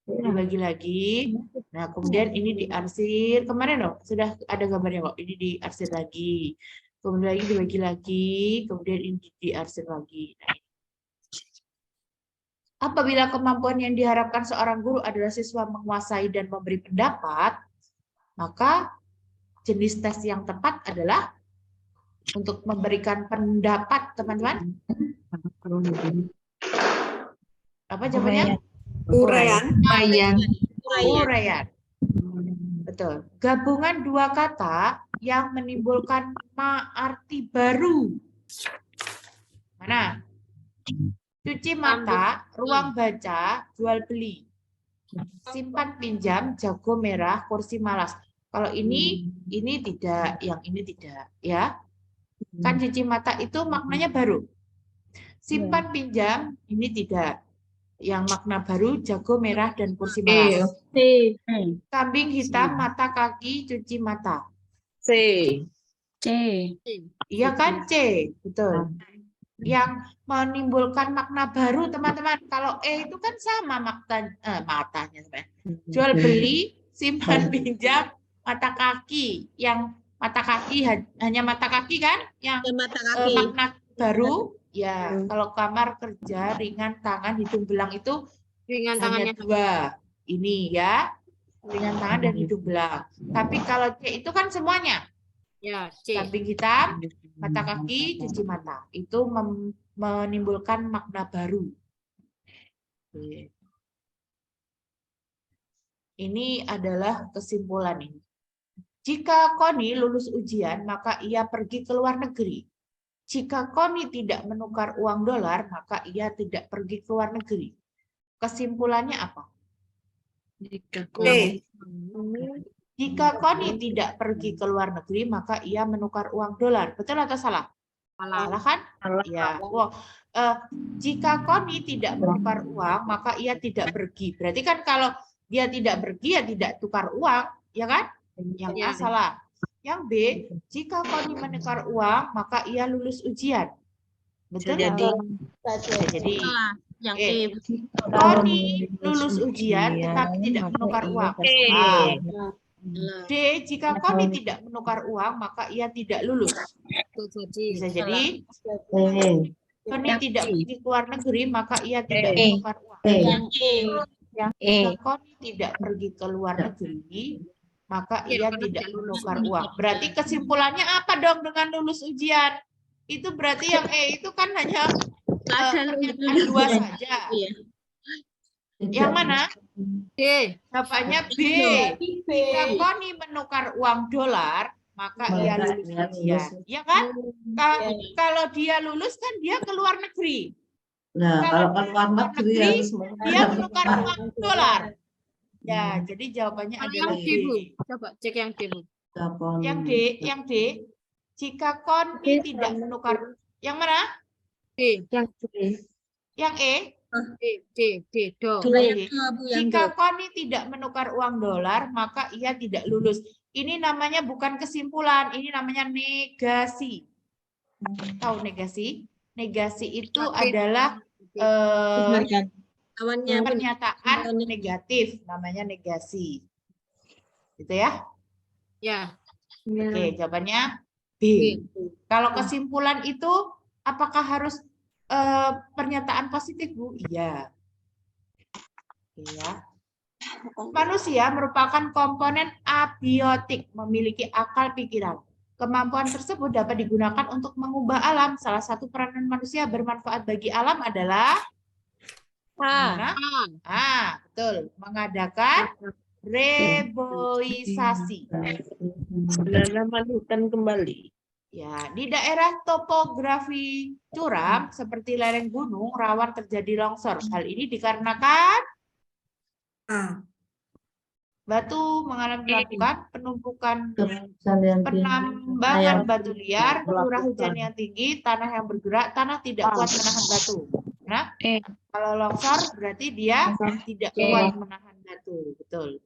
dibagi lagi. Nah, kemudian ini diarsir. Kemarin loh, sudah ada gambarnya kok. Ini diarsir lagi. Kemudian lagi dibagi lagi, kemudian ini diarsir lagi. Nah, apabila kemampuan yang diharapkan seorang guru adalah siswa menguasai dan memberi pendapat, maka jenis tes yang tepat adalah untuk memberikan pendapat, teman-teman. Apa jawabannya? Uraian. Uraian. Betul. Gabungan dua kata yang menimbulkan arti baru. Mana? Cuci mata, ruang baca, jual beli. Simpan pinjam, jago merah, kursi malas. Kalau ini tidak, yang ini tidak, ya. Kan cuci mata itu maknanya baru. Simpan pinjam, ini tidak. Yang makna baru, jago merah dan kursi malas. Kambing hitam, mata kaki, cuci mata. C. Iya kan C, betul. Yang menimbulkan makna baru, teman-teman. Kalau E itu kan sama matanya. Jual beli, simpan pinjam, mata kaki. Yang mata kaki hanya mata kaki kan? Yang mata kaki. Makna baru ya. Kalau kamar kerja, ringan tangan, hidung belang itu Ringan hanya tangannya. 2. Ini ya. Ringan tangan dan hidung belang. Tapi kalau C itu kan semuanya. Ya, C. Kambing hitam, mata kaki, cuci mata. Itu menimbulkan makna baru. Oke. Ini adalah kesimpulan ini. Jika Koni lulus ujian, maka ia pergi ke luar negeri. Jika Koni tidak menukar uang dolar, maka ia tidak pergi ke luar negeri. Kesimpulannya apa? Jika Koni tidak pergi ke luar negeri, maka ia menukar uang dolar. Betul atau salah? Salah kan? Ya. Wow. Jika Koni tidak menukar uang, maka ia tidak pergi. Berarti kan kalau dia tidak pergi, ya tidak tukar uang, ya kan? Yang A salah. Yang B, jika Koni menukar uang, maka ia lulus ujian. Betul? Jadi. Yang Koni lulus ujian, tetapi tidak menukar uang. D, jika Koni tidak menukar uang, maka ia tidak lulus. Bisa jadi Koni tidak pergi ke luar negeri, maka ia tidak menukar uang. Jika Koni tidak pergi ke luar negeri, maka ia tidak menukar uang. Berarti kesimpulannya apa dong dengan lulus ujian? Itu berarti yang E itu kan hanya pernyataan 2 saja. Yang mana? D. Jawabannya B. Jika Koni menukar uang dolar, maka ia lulus ujian. Ya kan? Kalau dia lulus kan dia ke luar negeri. Nah, kalau ke luar negeri harus dia menukar uang dolar. Ya, jadi jawabannya adalah D. Coba cek yang D. Yang D. Jika Koni tidak menukar, yang mana? D. Yang D. Yang E? D. Do. Jika Koni tidak menukar uang dolar, maka ia tidak lulus. Ini namanya bukan kesimpulan, ini namanya negasi. Tahu negasi? Negasi itu adalah pernyataan negatif, namanya negasi. Gitu ya? Ya. Oke, jawabannya B. Kalau kesimpulan itu apakah harus pernyataan positif, Bu? Iya. Iya. Manusia merupakan komponen abiotik, memiliki akal pikiran. Kemampuan tersebut dapat digunakan untuk mengubah alam. Salah satu peranan manusia bermanfaat bagi alam adalah betul, mengadakan reboisasi. Penanaman hutan kembali. Ya, di daerah topografi curam seperti lereng gunung rawan terjadi longsor. Hal ini dikarenakan batu melakukan penumpukan penambangan batu liar, curah hujan yang tinggi, tanah yang bergerak, tanah tidak kuat menahan batu. Nah, kalau longsor berarti dia tidak kuat menahan batu, betul.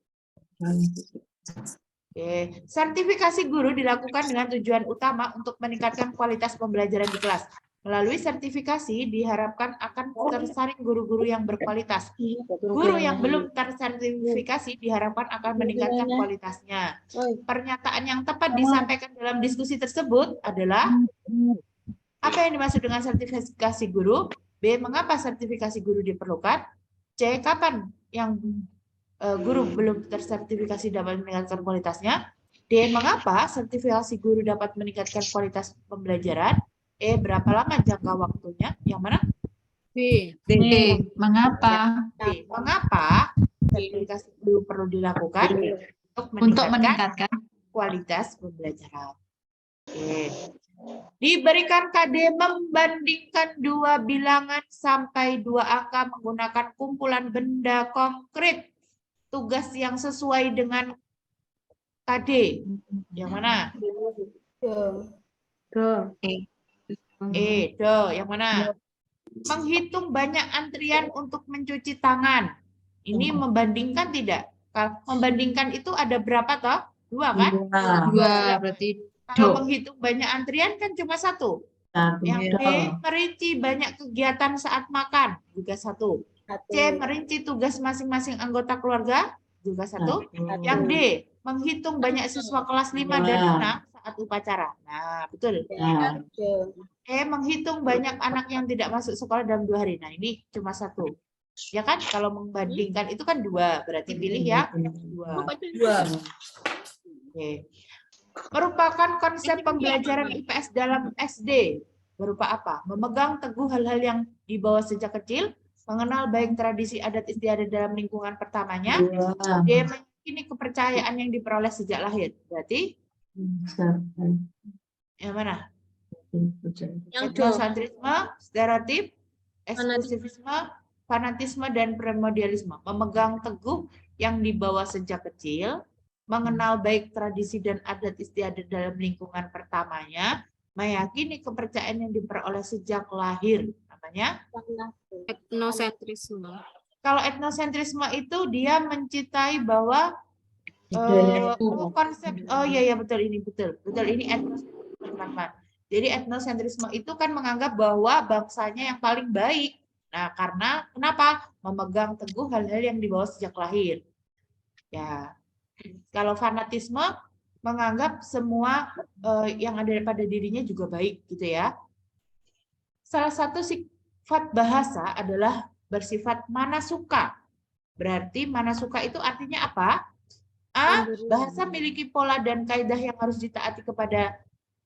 Oke. Sertifikasi guru dilakukan dengan tujuan utama untuk meningkatkan kualitas pembelajaran di kelas. Melalui sertifikasi diharapkan akan tersaring guru-guru yang berkualitas. Guru yang belum tersertifikasi diharapkan akan meningkatkan kualitasnya. Pernyataan yang tepat disampaikan dalam diskusi tersebut adalah apa yang dimaksud dengan sertifikasi guru? B. Mengapa sertifikasi guru diperlukan? C. Kapan yang guru belum tersertifikasi dapat meningkatkan kualitasnya? D. Mengapa sertifikasi guru dapat meningkatkan kualitas pembelajaran? E. Berapa lama jangka waktunya? Yang mana? D. Mengapa? D. Mengapa sertifikasi guru perlu dilakukan Untuk meningkatkan kualitas pembelajaran? Oke. Diberikan KD membandingkan 2 bilangan sampai 2 angka menggunakan kumpulan benda konkret. Tugas yang sesuai dengan KD. Yang mana? Do. Yang mana? Menghitung banyak antrian untuk mencuci tangan. Ini membandingkan tidak? Membandingkan itu ada berapa toh? 2 kan? 2 berarti Kalau menghitung banyak antrian kan cuma 1. Yang B, merinci banyak kegiatan saat makan. Juga 1. C, merinci tugas masing-masing anggota keluarga. juga satu. Yang D, menghitung banyak siswa kelas 5 dan 6 saat upacara. Nah, betul. Menghitung banyak anak yang tidak masuk sekolah dalam 2 hari. Nah, ini cuma satu. Ya kan? Kalau membandingkan itu kan 2. Berarti pilih yang 2. Oke. Merupakan konsep pembelajaran IPS dalam SD. Berupa apa? Memegang teguh hal-hal yang dibawa sejak kecil, mengenal baik tradisi adat istiadat dalam lingkungan pertamanya, dia meyakini kepercayaan yang diperoleh sejak lahir. Berarti yang mana? Etnosentrisme, stereotip, eksklusivisme, fanatisme, dan primordialisme. Memegang teguh yang dibawa sejak kecil, mengenal baik tradisi dan adat istiadat dalam lingkungan pertamanya, meyakini kepercayaan yang diperoleh sejak lahir, namanya Etnosentrisme. Kalau etnosentrisme itu dia mencintai bahwa konsep iya betul ini etnosentrisme, teman-teman. Jadi etnosentrisme itu kan menganggap bahwa bangsanya yang paling baik. Nah, karena kenapa? Memegang teguh hal-hal yang dibawa sejak lahir. Ya. Kalau fanatisme menganggap semua yang ada pada dirinya juga baik, gitu ya. Salah satu sifat bahasa adalah bersifat manasuka. Berarti manasuka itu artinya apa? A, bahasa memiliki pola dan kaidah yang harus ditaati kepada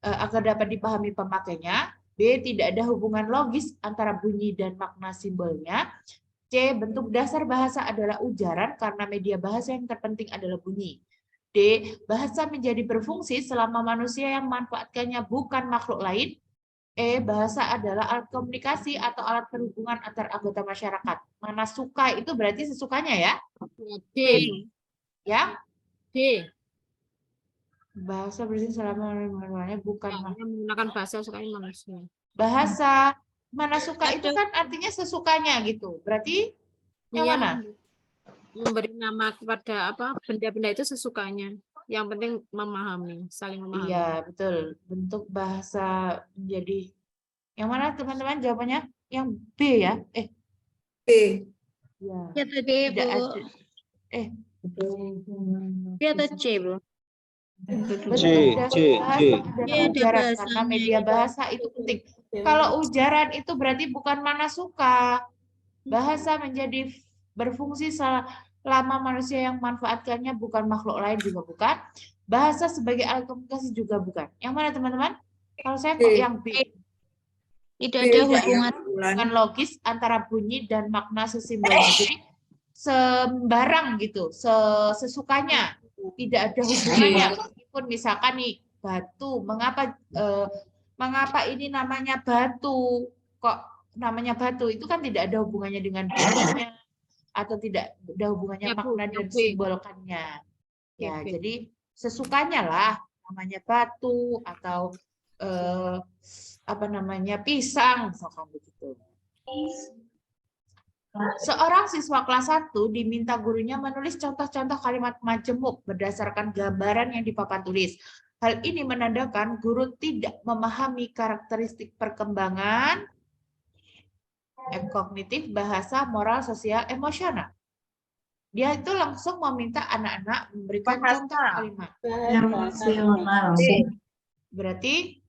agar dapat dipahami pemakainya. B, tidak ada hubungan logis antara bunyi dan makna simbolnya. C, bentuk dasar bahasa adalah ujaran karena media bahasa yang terpenting adalah bunyi. D, bahasa menjadi berfungsi selama manusia yang memanfaatkannya bukan makhluk lain. E, bahasa adalah alat komunikasi atau alat perhubungan antar anggota masyarakat. Mana suka itu berarti sesukanya ya? D. Ya? D. Bahasa bersih selama bukan menggunakan bahasa sukanya manusia. Bahasa mana suka itu kan artinya sesukanya gitu. Berarti yang mana? Memberi nama kepada apa benda-benda itu sesukanya. Yang penting memahami, saling memahami. Iya, betul. Bentuk bahasa menjadi yang mana teman-teman jawabannya? Yang B ya? B. Ya. Ya, B, Tidak Bu. ada. B atau C, Bu? Karena media bahasa itu penting. Kalau ujaran itu berarti bukan mana suka. Bahasa menjadi berfungsi selama manusia yang memanfaatkannya bukan makhluk lain juga bukan. Bahasa sebagai alat komunikasi juga bukan. Yang mana teman-teman? Kalau saya kok yang B. Tidak ada hubungan logis antara bunyi dan makna sesimbolnya. Jadi sembarang gitu, sesukanya. Tidak ada hubungannya. Meskipun misalkan nih batu, mengapa ini namanya batu? Kok namanya batu? Itu kan tidak ada hubungannya dengan bunyinya atau tidak ada hubungannya makna dan simbolkannya. Ya, jadi sesukanya lah namanya batu atau apa namanya pisang misalkan begitu. Seorang siswa kelas 1 diminta gurunya menulis contoh-contoh kalimat majemuk berdasarkan gambaran yang dipapan tulis. Hal ini menandakan guru tidak memahami karakteristik perkembangan kognitif, bahasa, moral, sosial, emosional. Dia itu langsung meminta anak-anak memberikan contoh kalimat. Emosional. Berarti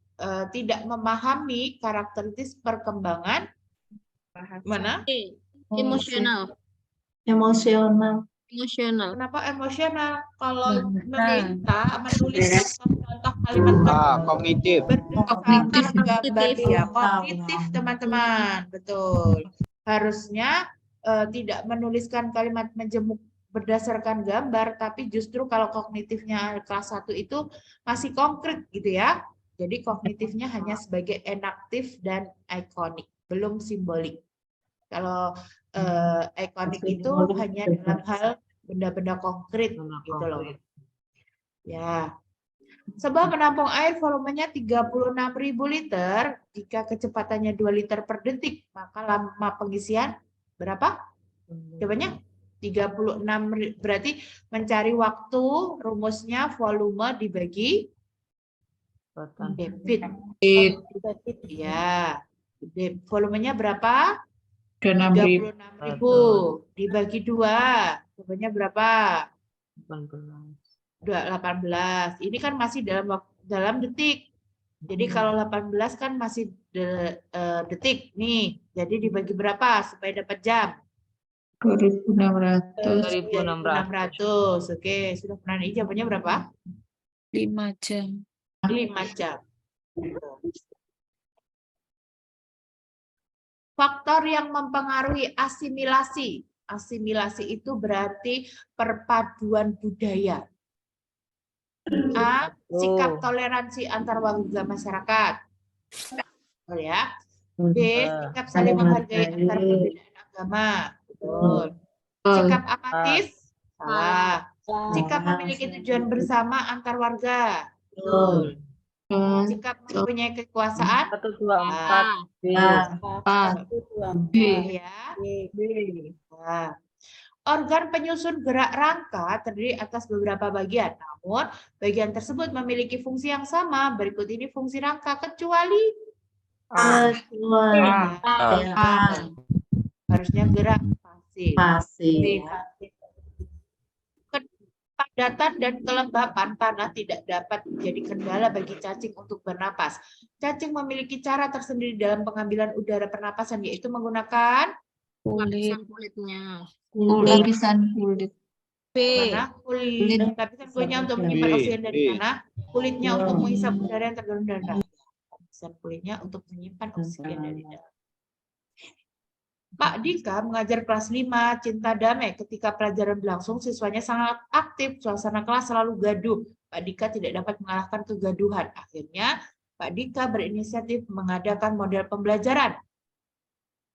tidak memahami karakteristik perkembangan mana? Emosional. Emosional. Emosional. Kenapa emosional? Kalau meminta menulis contoh kalimat kognitif. Kognitif, teman-teman. Betul. Harusnya tidak menuliskan kalimat menjemuk berdasarkan gambar, tapi justru kalau kognitifnya kelas 1 itu masih konkret gitu ya. Jadi kognitifnya hanya sebagai enaktif dan ikonik, belum simbolik. Kalau ikonik itu hanya dalam hal benda-benda konkret gitu loh. Ya. Sebuah penampung air volumenya 36.000 liter, jika kecepatannya 2 liter per detik, maka lama pengisian berapa? Jawabannya 36, berarti mencari waktu, rumusnya volume dibagi debit. Ya. Volumenya berapa? 36.000 dibagi 2. Jawabannya berapa? 18. Ini kan masih dalam detik. Jadi kalau 18 kan masih detik nih. Jadi dibagi berapa supaya dapat jam? 2.600. 2.600. Oke, sudah pernah nih jawabannya berapa? 5 jam. 5 jam. Faktor yang mempengaruhi asimilasi. Asimilasi itu berarti perpaduan budaya. A. Sikap toleransi antar warga masyarakat. Betul ya. B. Sikap saling menghargai antar perbedaan agama. Betul. Sikap apatis. Salah. Sikap memiliki tujuan bersama antar warga. Betul. Sikap mempunyai kekuasaan. 1, 2, 4. B. Ya. Nah, organ penyusun gerak rangka terdiri atas beberapa bagian. Namun, bagian tersebut memiliki fungsi yang sama. Berikut ini fungsi rangka kecuali harusnya gerak pasif. Kepadatan dan kelembapan tanah tidak dapat menjadi kendala bagi cacing untuk bernapas. Cacing memiliki cara tersendiri dalam pengambilan udara pernapasan, yaitu menggunakan kulitnya. Lapisan kulit. Mana? Kulit. Lapisan kulitnya untuk menyimpan oksigen dari tanah, kulitnya untuk menghisap udara yang tergolong dalam. Lapisan kulitnya untuk menyimpan oksigen dari dalam. Pak Dika mengajar kelas 5 Cinta Damai. Ketika pelajaran berlangsung, siswanya sangat aktif, suasana kelas selalu gaduh. Pak Dika tidak dapat mengalahkan kegaduhan. Akhirnya, Pak Dika berinisiatif mengadakan model pembelajaran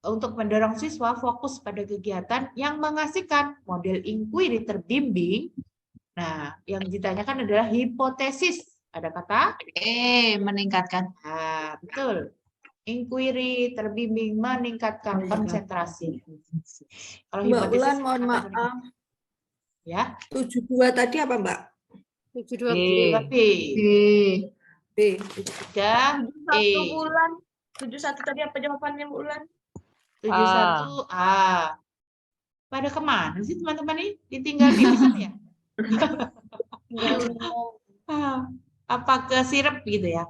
untuk mendorong siswa fokus pada kegiatan yang mengasihkan. Model inquiry terbimbing. Nah, yang ditanyakan adalah hipotesis. Ada kata? Meningkatkan. Nah, betul. Inquiry terbimbing meningkatkan konsentrasi. Kalau Mbak hipotesis, Ulan, mohon apa maaf. ya? 72 tadi apa, Mbak? 72 B. B. 73 E. 71 bulan. 71 tadi apa jawabannya, Bu Ulan? 71 A. Pada kemana sih teman-teman ini? Ditinggal di sana ya? Apa ke sirep gitu ya?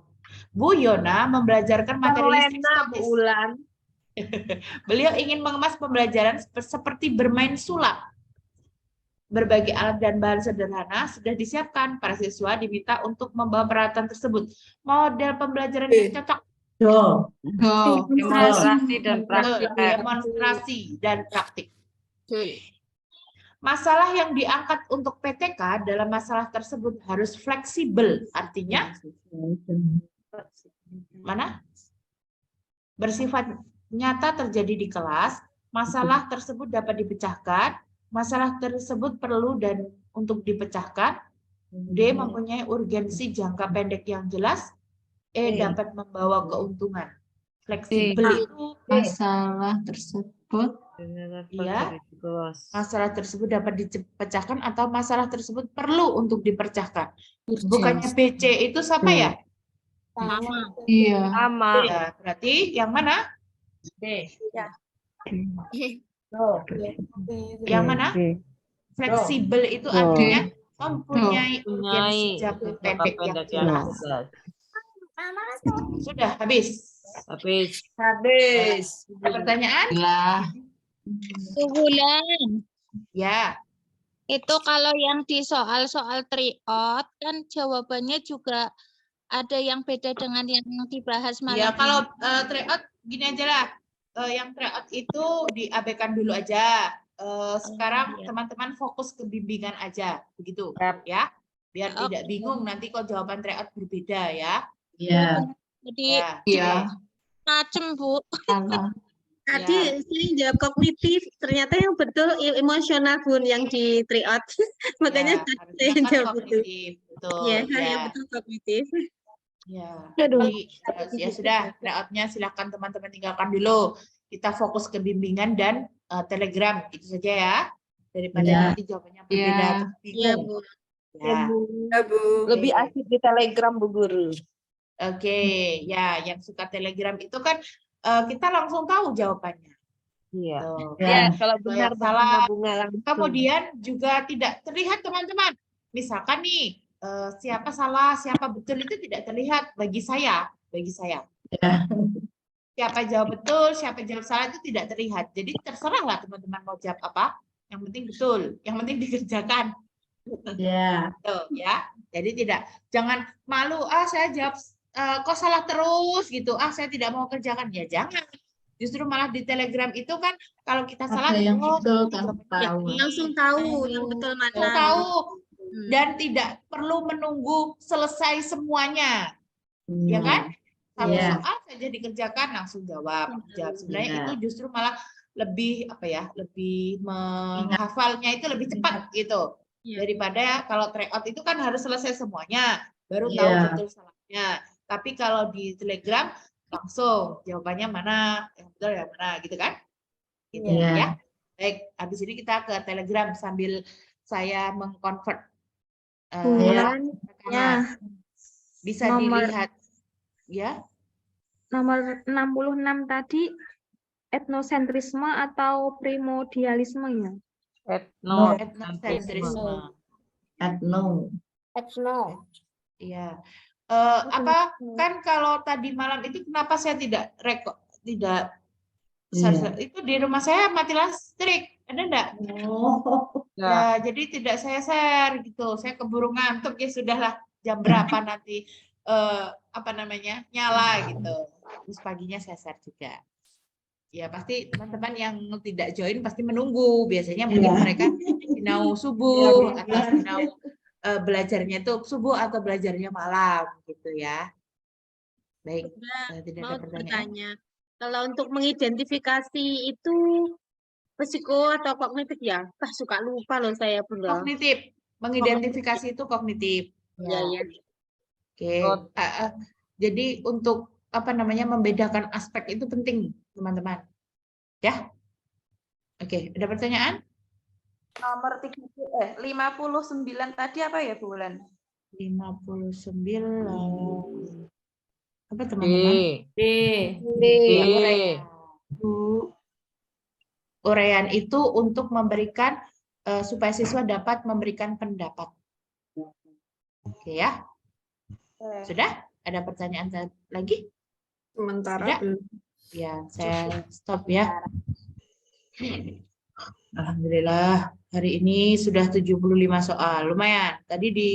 Bu Yona membelajarkan materi listrik statis. Bulan. Beliau ingin mengemas pembelajaran seperti bermain sulap. Berbagai alat dan bahan sederhana sudah disiapkan. Para siswa diminta untuk membawa peralatan tersebut. Model pembelajaran yang cocok. Demonstrasi dan praktik. Demonstrasi dan praktik. Masalah yang diangkat untuk PTK dalam masalah tersebut harus fleksibel. Artinya, mana? Bersifat nyata terjadi di kelas, masalah tersebut dapat dipecahkan, masalah tersebut perlu dan untuk dipecahkan. D. Mempunyai urgensi jangka pendek yang jelas. E. Dapat membawa keuntungan. Fleksibel itu Masalah tersebut. ya, masalah tersebut dapat dipecahkan atau masalah tersebut perlu untuk dipecahkan. Bukannya BC itu sama ya? Sama. Iya. Sama. Ya, berarti yang mana? D. Ya. Yang mana? Fleksibel itu artinya mempunyai urgensi jangka pendek yang jelas. Sudah habis. Habis. Ada pertanyaan? Bulan. Ya. Itu kalau yang di soal-soal tryout kan jawabannya juga ada yang beda dengan yang dibahas malam Ya, kalau ini. tryout gini aja lah. Yang tryout itu diabaikan dulu aja. Sekarang teman-teman fokus ke bimbingan aja, begitu ya. Biar tidak bingung nanti kok jawaban tryout berbeda ya. Iya. Jadi macem Bu. Tadi saya jawab kognitif, ternyata yang betul emosional Bun yang di tryout. Makanya saya jawab betul. Ya, yang betul kognitif. Ya. Jadi, ya sudah, tryoutnya silakan teman-teman tinggalkan dulu. Kita fokus ke bimbingan dan Telegram itu saja ya. Daripada nanti jawabannya berbeda atau bingung. Ya, Bu. Lebih asik di Telegram, Bu Guru. Oke, ya yang suka Telegram itu kan kita langsung tahu jawabannya. Iya. Tuh. Ya, kalau benar salah. bunga langsung. Kemudian juga tidak terlihat teman-teman. Misalkan nih siapa salah, siapa betul itu tidak terlihat bagi saya. Siapa jawab betul, siapa jawab salah itu tidak terlihat. Jadi terserahlah teman-teman mau jawab apa. Yang penting betul, yang penting dikerjakan. Ya. Tuh, ya. Jadi jangan malu. Saya jawab kok salah terus gitu. Saya tidak mau kerjakan. Ya jangan. Justru malah di Telegram itu kan kalau kita salah Ada yang betul kan tahu. Langsung tahu yang betul mana. Tahu dan tidak perlu menunggu selesai semuanya. Ya kan? Satu soal saja dikerjakan langsung jawab. Sebenarnya itu justru malah lebih lebih menghafalnya itu lebih cepat gitu. Daripada kalau tryout itu kan harus selesai semuanya baru tahu betul salahnya. Tapi kalau di Telegram langsung jawabannya mana, yang betul yang mana gitu kan? Gitu ya. Baik, habis ini kita ke Telegram sambil saya mengconvert. Bisa dilihat ya. Nomor 66 tadi etnosentrisme atau primordialisme ya? Etnosentrisme. Etno. Iya. Kan kalau tadi malam itu kenapa saya tidak itu di rumah saya mati listrik, ada enggak? Ya, jadi tidak saya share gitu. Saya keburu ngantuk ya sudahlah jam berapa nanti nyala gitu. Terus paginya saya share juga. Ya pasti teman-teman yang tidak join pasti menunggu. Biasanya mungkin mereka sinau subuh atau sinau belajarnya itu subuh atau belajarnya malam gitu ya. Baik, tidak ada pertanyaan. Kalau untuk mengidentifikasi itu psiko atau kognitif ya? Suka lupa loh saya pun. Kognitif, mengidentifikasi itu kognitif. Ya. Oke. Jadi untuk membedakan aspek itu penting teman-teman. Ya. Oke, ada pertanyaan? Nomor 59 tadi apa ya, Bu Wulan? 59. Apa teman-teman? Uraian itu untuk memberikan supaya siswa dapat memberikan pendapat. Oke ya. Sudah? Ada pertanyaan lagi? Sementara belum. Ya, saya stop ya. Alhamdulillah hari ini sudah 75 soal. Lumayan. Tadi di